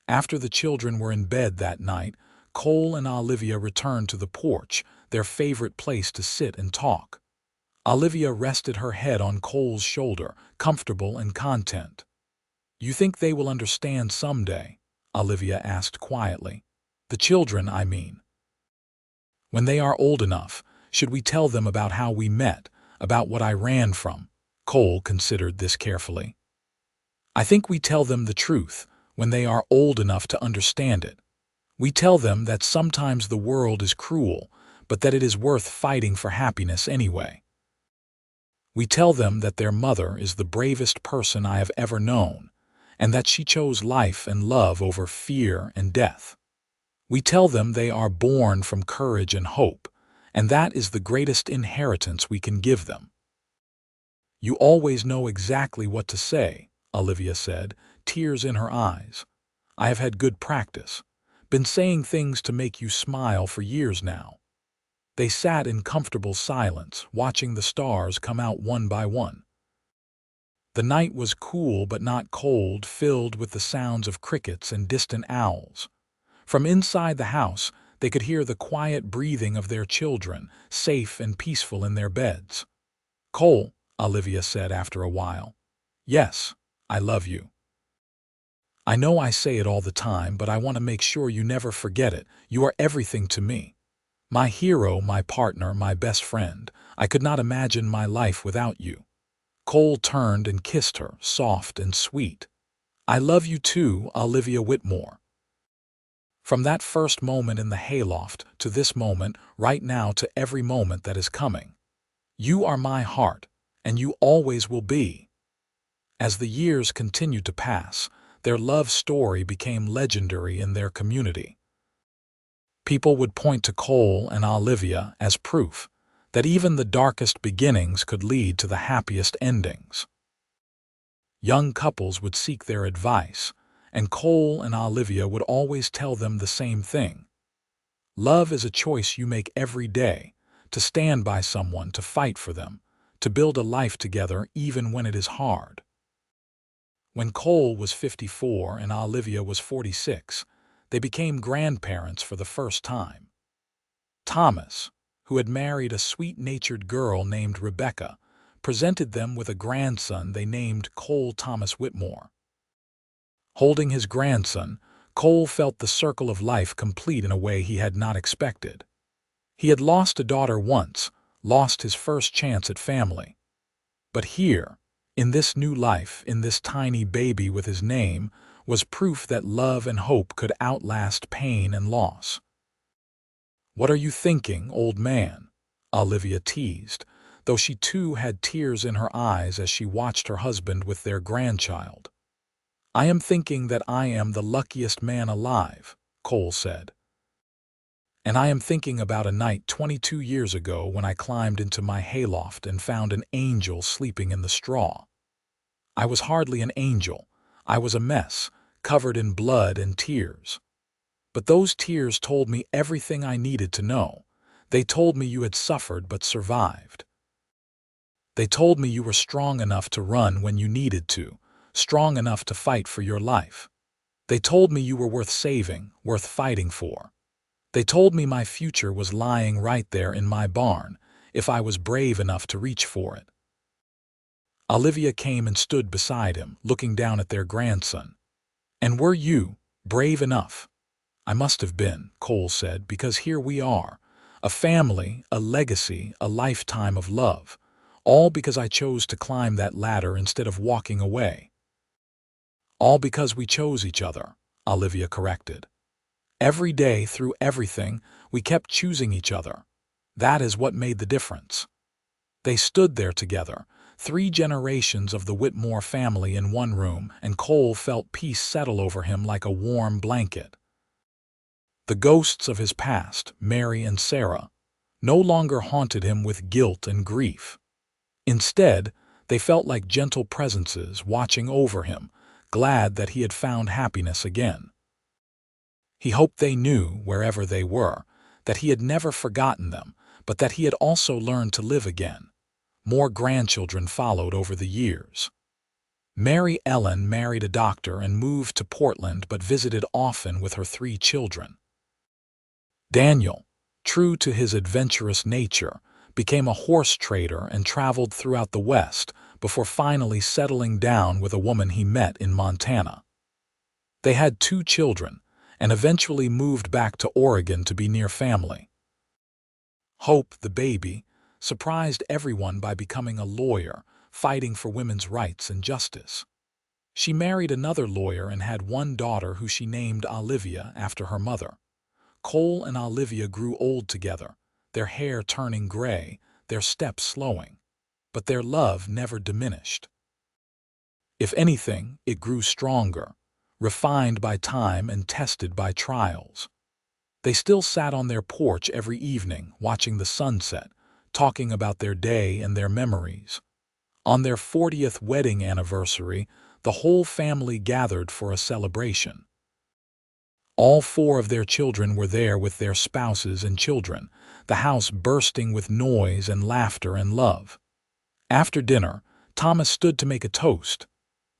After the children were in bed that night, Cole and Olivia returned to the porch, their favorite place to sit and talk. Olivia rested her head on Cole's shoulder, comfortable and content. "You think they will understand someday?" Olivia asked quietly. "The children, I mean. When they are old enough, should we tell them about how we met, about what I ran from?" Cole considered this carefully. "I think we tell them the truth when they are old enough to understand it. We tell them that sometimes the world is cruel, but that it is worth fighting for happiness anyway. We tell them that their mother is the bravest person I have ever known, and that she chose life and love over fear and death. We tell them they are born from courage and hope, and that is the greatest inheritance we can give them. "You always know exactly what to say," Olivia said, tears in her eyes. "I have had good practice. Been saying things to make you smile for years now." They sat in comfortable silence, watching the stars come out one by one. The night was cool but not cold, filled with the sounds of crickets and distant owls. From inside the house, they could hear the quiet breathing of their children, safe and peaceful in their beds. "Cole," Olivia said after a while. "Yes, I love you. I know I say it all the time, but I want to make sure you never forget it. You are everything to me. My hero, my partner, my best friend. I could not imagine my life without you." Cole turned and kissed her, soft and sweet. "I love you too, Olivia Whitmore." From that first moment in the hayloft to this moment, right now, to every moment that is coming. You are my heart, and you always will be. As the years continued to pass, their love story became legendary in their community. People would point to Cole and Olivia as proof that even the darkest beginnings could lead to the happiest endings. Young couples would seek their advice, and Cole and Olivia would always tell them the same thing. Love is a choice you make every day, to stand by someone, to fight for them, to build a life together even when it is hard. When Cole was 54 and Olivia was 46, they became grandparents for the first time. Thomas, who had married a sweet-natured girl named Rebecca, presented them with a grandson they named Cole Thomas Whitmore. Holding his grandson, Cole felt the circle of life complete in a way he had not expected. He had lost a daughter once, lost his first chance at family. But here, in this new life, in this tiny baby with his name, was proof that love and hope could outlast pain and loss. "What are you thinking, old man?" Olivia teased, though she too had tears in her eyes as she watched her husband with their grandchild. "I am thinking that I am the luckiest man alive," Cole said. "And I am thinking about a night 22 years ago when I climbed into my hayloft and found an angel sleeping in the straw. I was hardly an angel. I was a mess, covered in blood and tears. But those tears told me everything I needed to know. They told me you had suffered but survived. They told me you were strong enough to run when you needed to, strong enough to fight for your life. They told me you were worth saving, worth fighting for. They told me my future was lying right there in my barn, if I was brave enough to reach for it." Olivia came and stood beside him, looking down at their grandson. "And were you brave enough?" "I must have been," Cole said, "because here we are. A family, a legacy, a lifetime of love. All because I chose to climb that ladder instead of walking away." "All because we chose each other," Olivia corrected. "Every day, through everything, we kept choosing each other. That is what made the difference." They stood there together, 3 generations of the Whitmore family in one room, and Cole felt peace settle over him like a warm blanket. The ghosts of his past, Mary and Sarah, no longer haunted him with guilt and grief. Instead, they felt like gentle presences watching over him, glad that he had found happiness again. He hoped they knew, wherever they were, that he had never forgotten them, but that he had also learned to live again. More grandchildren followed over the years. Mary Ellen married a doctor and moved to Portland but visited often with her 3 children. Daniel, true to his adventurous nature, became a horse trader and traveled throughout the West before finally settling down with a woman he met in Montana. They had 2 children and eventually moved back to Oregon to be near family. Hope, the baby, surprised everyone by becoming a lawyer, fighting for women's rights and justice. She married another lawyer and had 1 daughter who she named Olivia after her mother. Cole and Olivia grew old together, their hair turning gray, their steps slowing. But their love never diminished. If anything, it grew stronger, refined by time and tested by trials. They still sat on their porch every evening, watching the sunset, talking about their day and their memories. On their 40th wedding anniversary, the whole family gathered for a celebration. All 4 of their children were there with their spouses and children, the house bursting with noise and laughter and love. After dinner, Thomas stood to make a toast.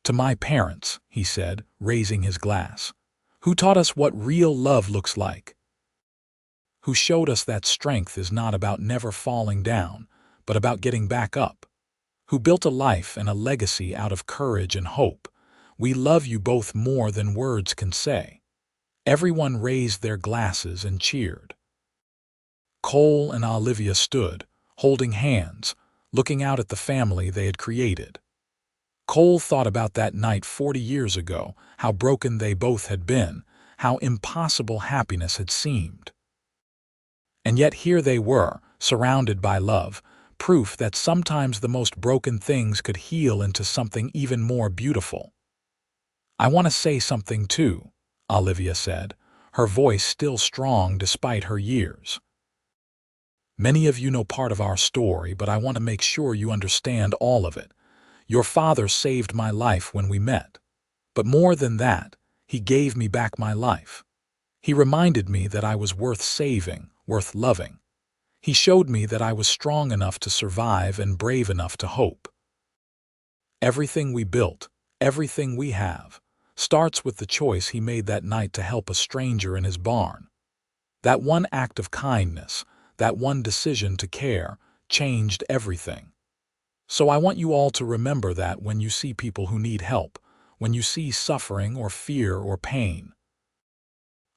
"To my parents," he said, raising his glass, "who taught us what real love looks like. Who showed us that strength is not about never falling down, but about getting back up. Who built a life and a legacy out of courage and hope. We love you both more than words can say." Everyone raised their glasses and cheered. Cole and Olivia stood, holding hands, looking out at the family they had created. Cole thought about that night 40 years ago, how broken they both had been, how impossible happiness had seemed. And yet here they were, surrounded by love, proof that sometimes the most broken things could heal into something even more beautiful. "I want to say something too," Olivia said, her voice still strong despite her years. "Many of you know part of our story, but I want to make sure you understand all of it. Your father saved my life when we met. But more than that, he gave me back my life. He reminded me that I was worth saving, worth loving. He showed me that I was strong enough to survive and brave enough to hope. Everything we built, everything we have, starts with the choice he made that night to help a stranger in his barn. That one act of kindness, that one decision to care, changed everything. So I want you all to remember that when you see people who need help, when you see suffering or fear or pain.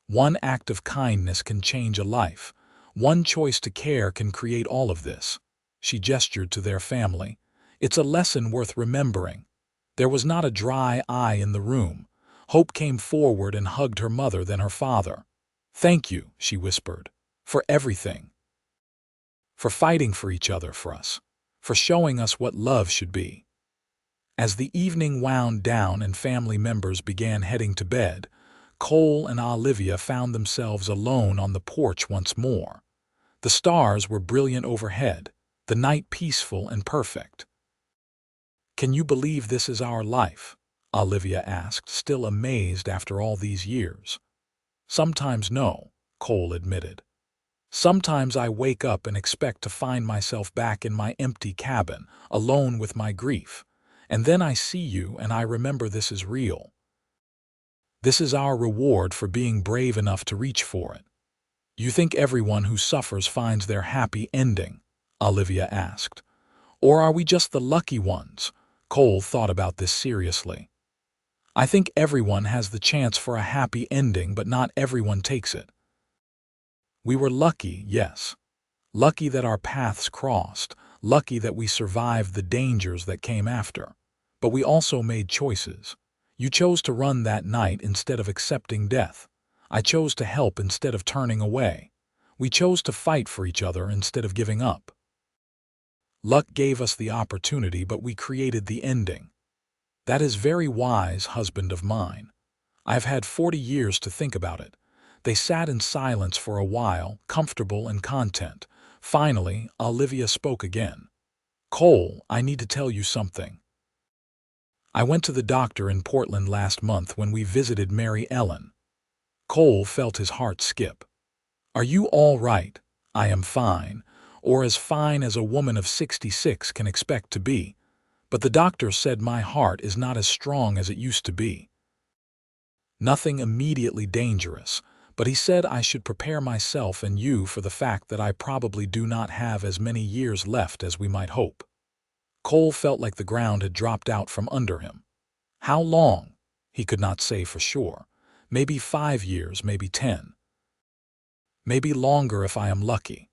One act of kindness can change a life. One choice to care can create all of this." She gestured to their family. "It's a lesson worth remembering." There was not a dry eye in the room. Hope came forward and hugged her mother, then her father. "Thank you," she whispered, "for everything. For fighting for each other, for us. For showing us what love should be." As the evening wound down and family members began heading to bed, Cole and Olivia found themselves alone on the porch once more. The stars were brilliant overhead, the night peaceful and perfect. "Can you believe this is our life?" Olivia asked, still amazed after all these years. "Sometimes no," Cole admitted. "Sometimes I wake up and expect to find myself back in my empty cabin, alone with my grief. And then I see you and I remember this is real. This is our reward for being brave enough to reach for it." "You think everyone who suffers finds their happy ending?" Olivia asked. "Or are we just the lucky ones?" Cole thought about this seriously. "I think everyone has the chance for a happy ending, but not everyone takes it. We were lucky, yes. Lucky that our paths crossed, lucky that we survived the dangers that came after. But we also made choices. You chose to run that night instead of accepting death. I chose to help instead of turning away. We chose to fight for each other instead of giving up. Luck gave us the opportunity, but we created the ending. That is very wise, husband of mine. I have had 40 years to think about it." They sat in silence for a while, comfortable and content. Finally, Olivia spoke again. "Cole, I need to tell you something. I went to the doctor in Portland last month when we visited Mary Ellen." Cole felt his heart skip. "Are you all right?" "I am fine, or as fine as a woman of 66 can expect to be. But the doctor said my heart is not as strong as it used to be. Nothing immediately dangerous, but he said I should prepare myself and you for the fact that I probably do not have as many years left as we might hope." Cole felt like the ground had dropped out from under him. How long? He could not say for sure. Maybe 5 years, maybe 10. Maybe longer if I am lucky.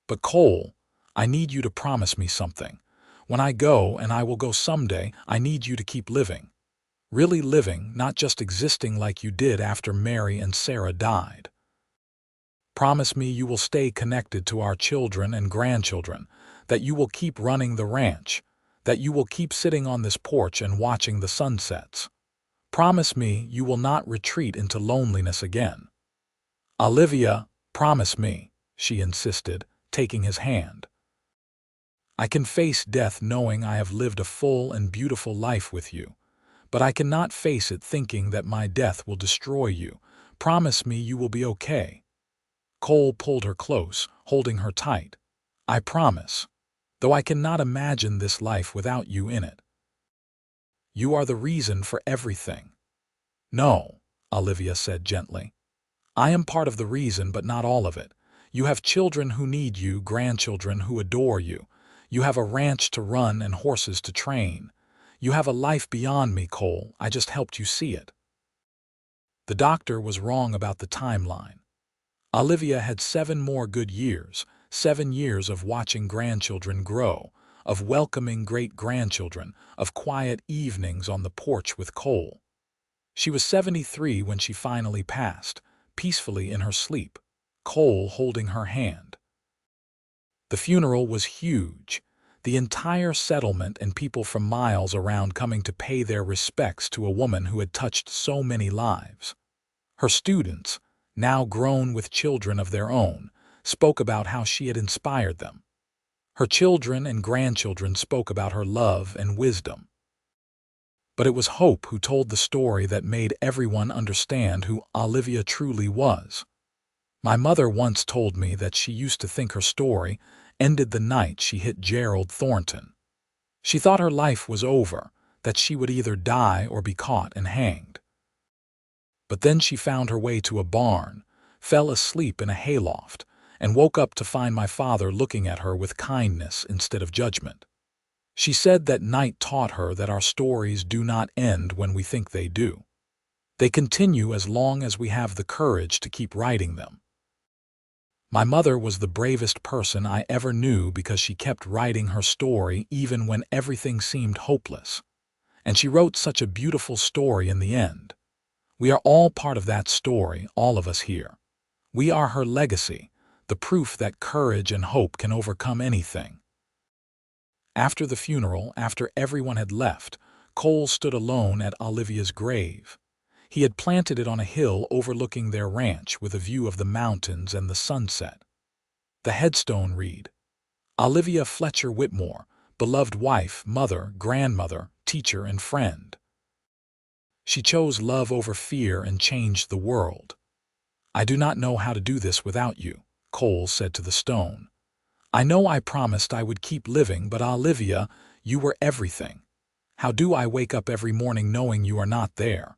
"But Cole, I need you to promise me something. When I go, and I will go someday, I need you to keep living. Really living, not just existing like you did after Mary and Sarah died." Promise me you will stay connected to our children and grandchildren, that you will keep running the ranch, that you will keep sitting on this porch and watching the sunsets. Promise me you will not retreat into loneliness again." "Olivia, promise me," she insisted, taking his hand. "I can face death knowing I have lived a full and beautiful life with you, but I cannot face it thinking that my death will destroy you. Promise me you will be okay." Cole pulled her close, holding her tight. "I promise, though I cannot imagine this life without you in it. You are the reason for everything." "No," Olivia said gently. "I am part of the reason, but not all of it. You have children who need you, grandchildren who adore you. You have a ranch to run and horses to train. You have a life beyond me, Cole. I just helped you see it." The doctor was wrong about the timeline. Olivia had 7 more good years, 7 years of watching grandchildren grow, of welcoming great-grandchildren, of quiet evenings on the porch with Cole. She was 73 when she finally passed, peacefully in her sleep, Cole holding her hand. The funeral was huge, the entire settlement and people from miles around coming to pay their respects to a woman who had touched so many lives. Her students, now grown with children of their own, spoke about how she had inspired them. Her children and grandchildren spoke about her love and wisdom. But it was Hope who told the story that made everyone understand who Olivia truly was. "My mother once told me that she used to think her story ended the night she hit Gerald Thornton. She thought her life was over, that she would either die or be caught and hanged. But then she found her way to a barn, fell asleep in a hayloft, and woke up to find my father looking at her with kindness instead of judgment. She said that night taught her that our stories do not end when we think they do. They continue as long as we have the courage to keep writing them. My mother was the bravest person I ever knew because she kept writing her story even when everything seemed hopeless. And she wrote such a beautiful story in the end. We are all part of that story, all of us here. We are her legacy, the proof that courage and hope can overcome anything." After the funeral, after everyone had left, Cole stood alone at Olivia's grave. He had planted it on a hill overlooking their ranch with a view of the mountains and the sunset. The headstone read, "Olivia Fletcher Whitmore, beloved wife, mother, grandmother, teacher, and friend. She chose love over fear and changed the world. I do not know how to do this without you," Cole said to the stone. "I know I promised I would keep living, but Olivia, you were everything. How do I wake up every morning knowing you are not there?"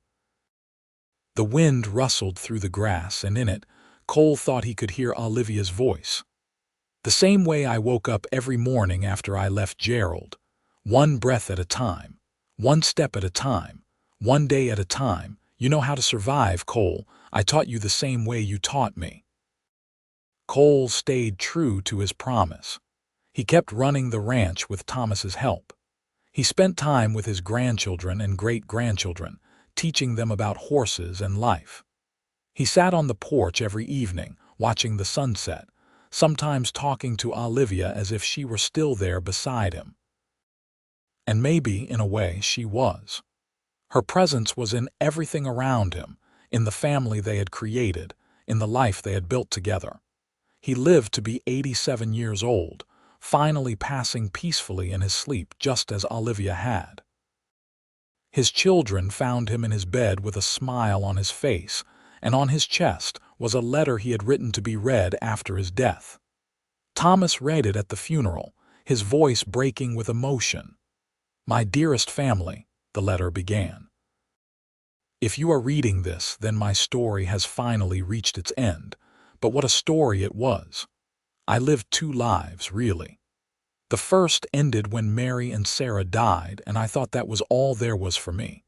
The wind rustled through the grass, and in it, Cole thought he could hear Olivia's voice. "The same way I woke up every morning after I left Gerald. One breath at a time, one step at a time, one day at a time. You know how to survive, Cole. I taught you the same way you taught me." Cole stayed true to his promise. He kept running the ranch with Thomas's help. He spent time with his grandchildren and great-grandchildren, teaching them about horses and life. He sat on the porch every evening, watching the sunset, sometimes talking to Olivia as if she were still there beside him. And maybe, in a way, she was. Her presence was in everything around him, in the family they had created, in the life they had built together. He lived to be 87 years old, finally passing peacefully in his sleep just as Olivia had. His children found him in his bed with a smile on his face, and on his chest was a letter he had written to be read after his death. Thomas read it at the funeral, his voice breaking with emotion. "My dearest family," the letter began. "If you are reading this, then my story has finally reached its end. But what a story it was. I lived 2 lives, really. The first ended when Mary and Sarah died, and I thought that was all there was for me.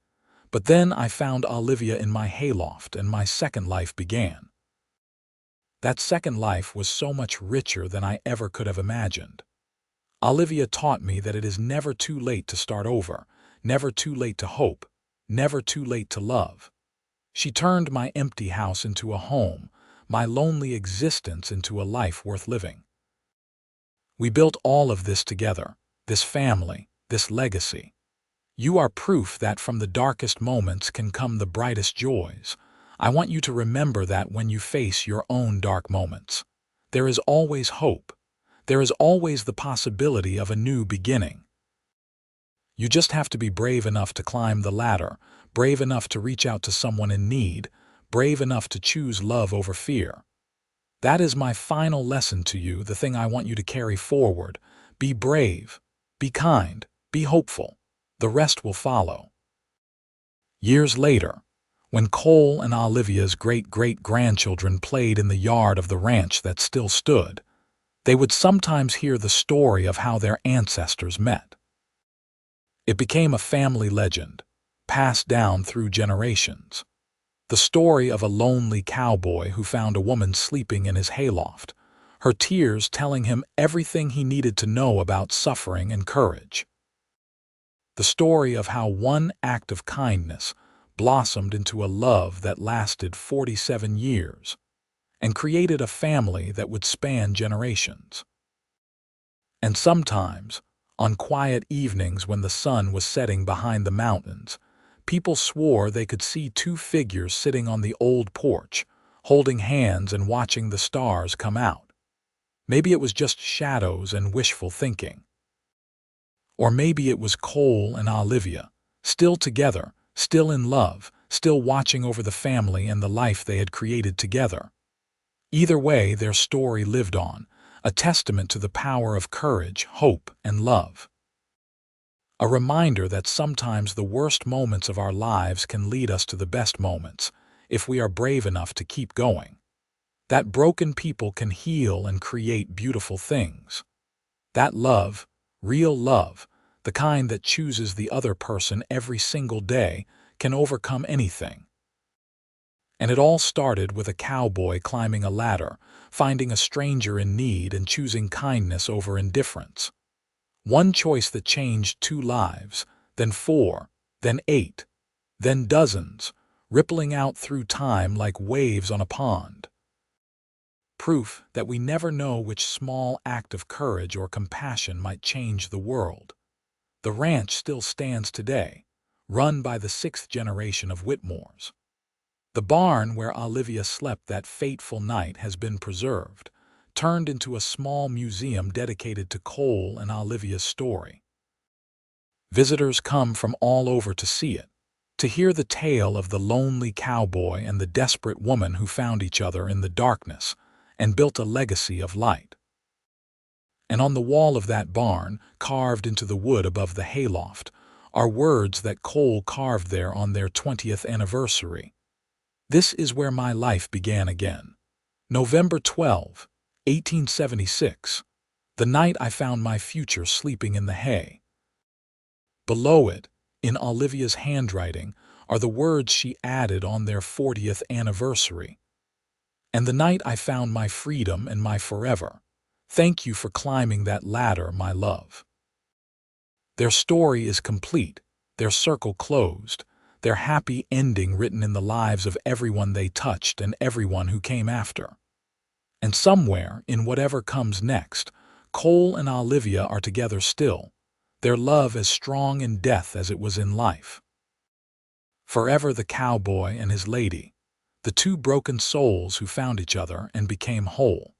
But then I found Olivia in my hayloft, and my second life began. That second life was so much richer than I ever could have imagined. Olivia taught me that it is never too late to start over, never too late to hope, never too late to love. She turned my empty house into a home, my lonely existence into a life worth living. We built all of this together, this family, this legacy. You are proof that from the darkest moments can come the brightest joys. I want you to remember that when you face your own dark moments. There is always hope. There is always the possibility of a new beginning. You just have to be brave enough to climb the ladder, brave enough to reach out to someone in need, brave enough to choose love over fear. That is my final lesson to you, the thing I want you to carry forward. Be brave, be kind, be hopeful. The rest will follow. Years later, when Cole and Olivia's great-great-grandchildren played in the yard of the ranch that still stood, they would sometimes hear the story of how their ancestors met. It became a family legend, passed down through generations. The story of a lonely cowboy who found a woman sleeping in his hayloft, her tears telling him everything he needed to know about suffering and courage. The story of how one act of kindness blossomed into a love that lasted 47 years and created a family that would span generations. And sometimes, on quiet evenings when the sun was setting behind the mountains, people swore they could see two figures sitting on the old porch, holding hands and watching the stars come out. Maybe it was just shadows and wishful thinking. Or maybe it was Cole and Olivia, still together, still in love, still watching over the family and the life they had created together. Either way, their story lived on, a testament to the power of courage, hope, and love. A reminder that sometimes the worst moments of our lives can lead us to the best moments, if we are brave enough to keep going. That broken people can heal and create beautiful things. That love, real love, the kind that chooses the other person every single day, can overcome anything. And it all started with a cowboy climbing a ladder, finding a stranger in need and choosing kindness over indifference. One choice that changed 2 lives, then 4, then 8, then dozens, rippling out through time like waves on a pond. Proof that we never know which small act of courage or compassion might change the world. The ranch still stands today, run by the 6th generation of Whitmores. The barn where Olivia slept that fateful night has been preserved, turned into a small museum dedicated to Cole and Olivia's story. Visitors come from all over to see it, to hear the tale of the lonely cowboy and the desperate woman who found each other in the darkness and built a legacy of light. And on the wall of that barn, carved into the wood above the hayloft, are words that Cole carved there on their 20th anniversary. This is where my life began again. November 12, 1876, the night I found my future sleeping in the hay. Below it, in Olivia's handwriting, are the words she added on their 40th anniversary. And the night I found my freedom and my forever. Thank you for climbing that ladder, my love. Their story is complete, their circle closed, their happy ending written in the lives of everyone they touched and everyone who came after. And somewhere, in whatever comes next, Cole and Olivia are together still, their love as strong in death as it was in life. Forever the cowboy and his lady, the 2 broken souls who found each other and became whole.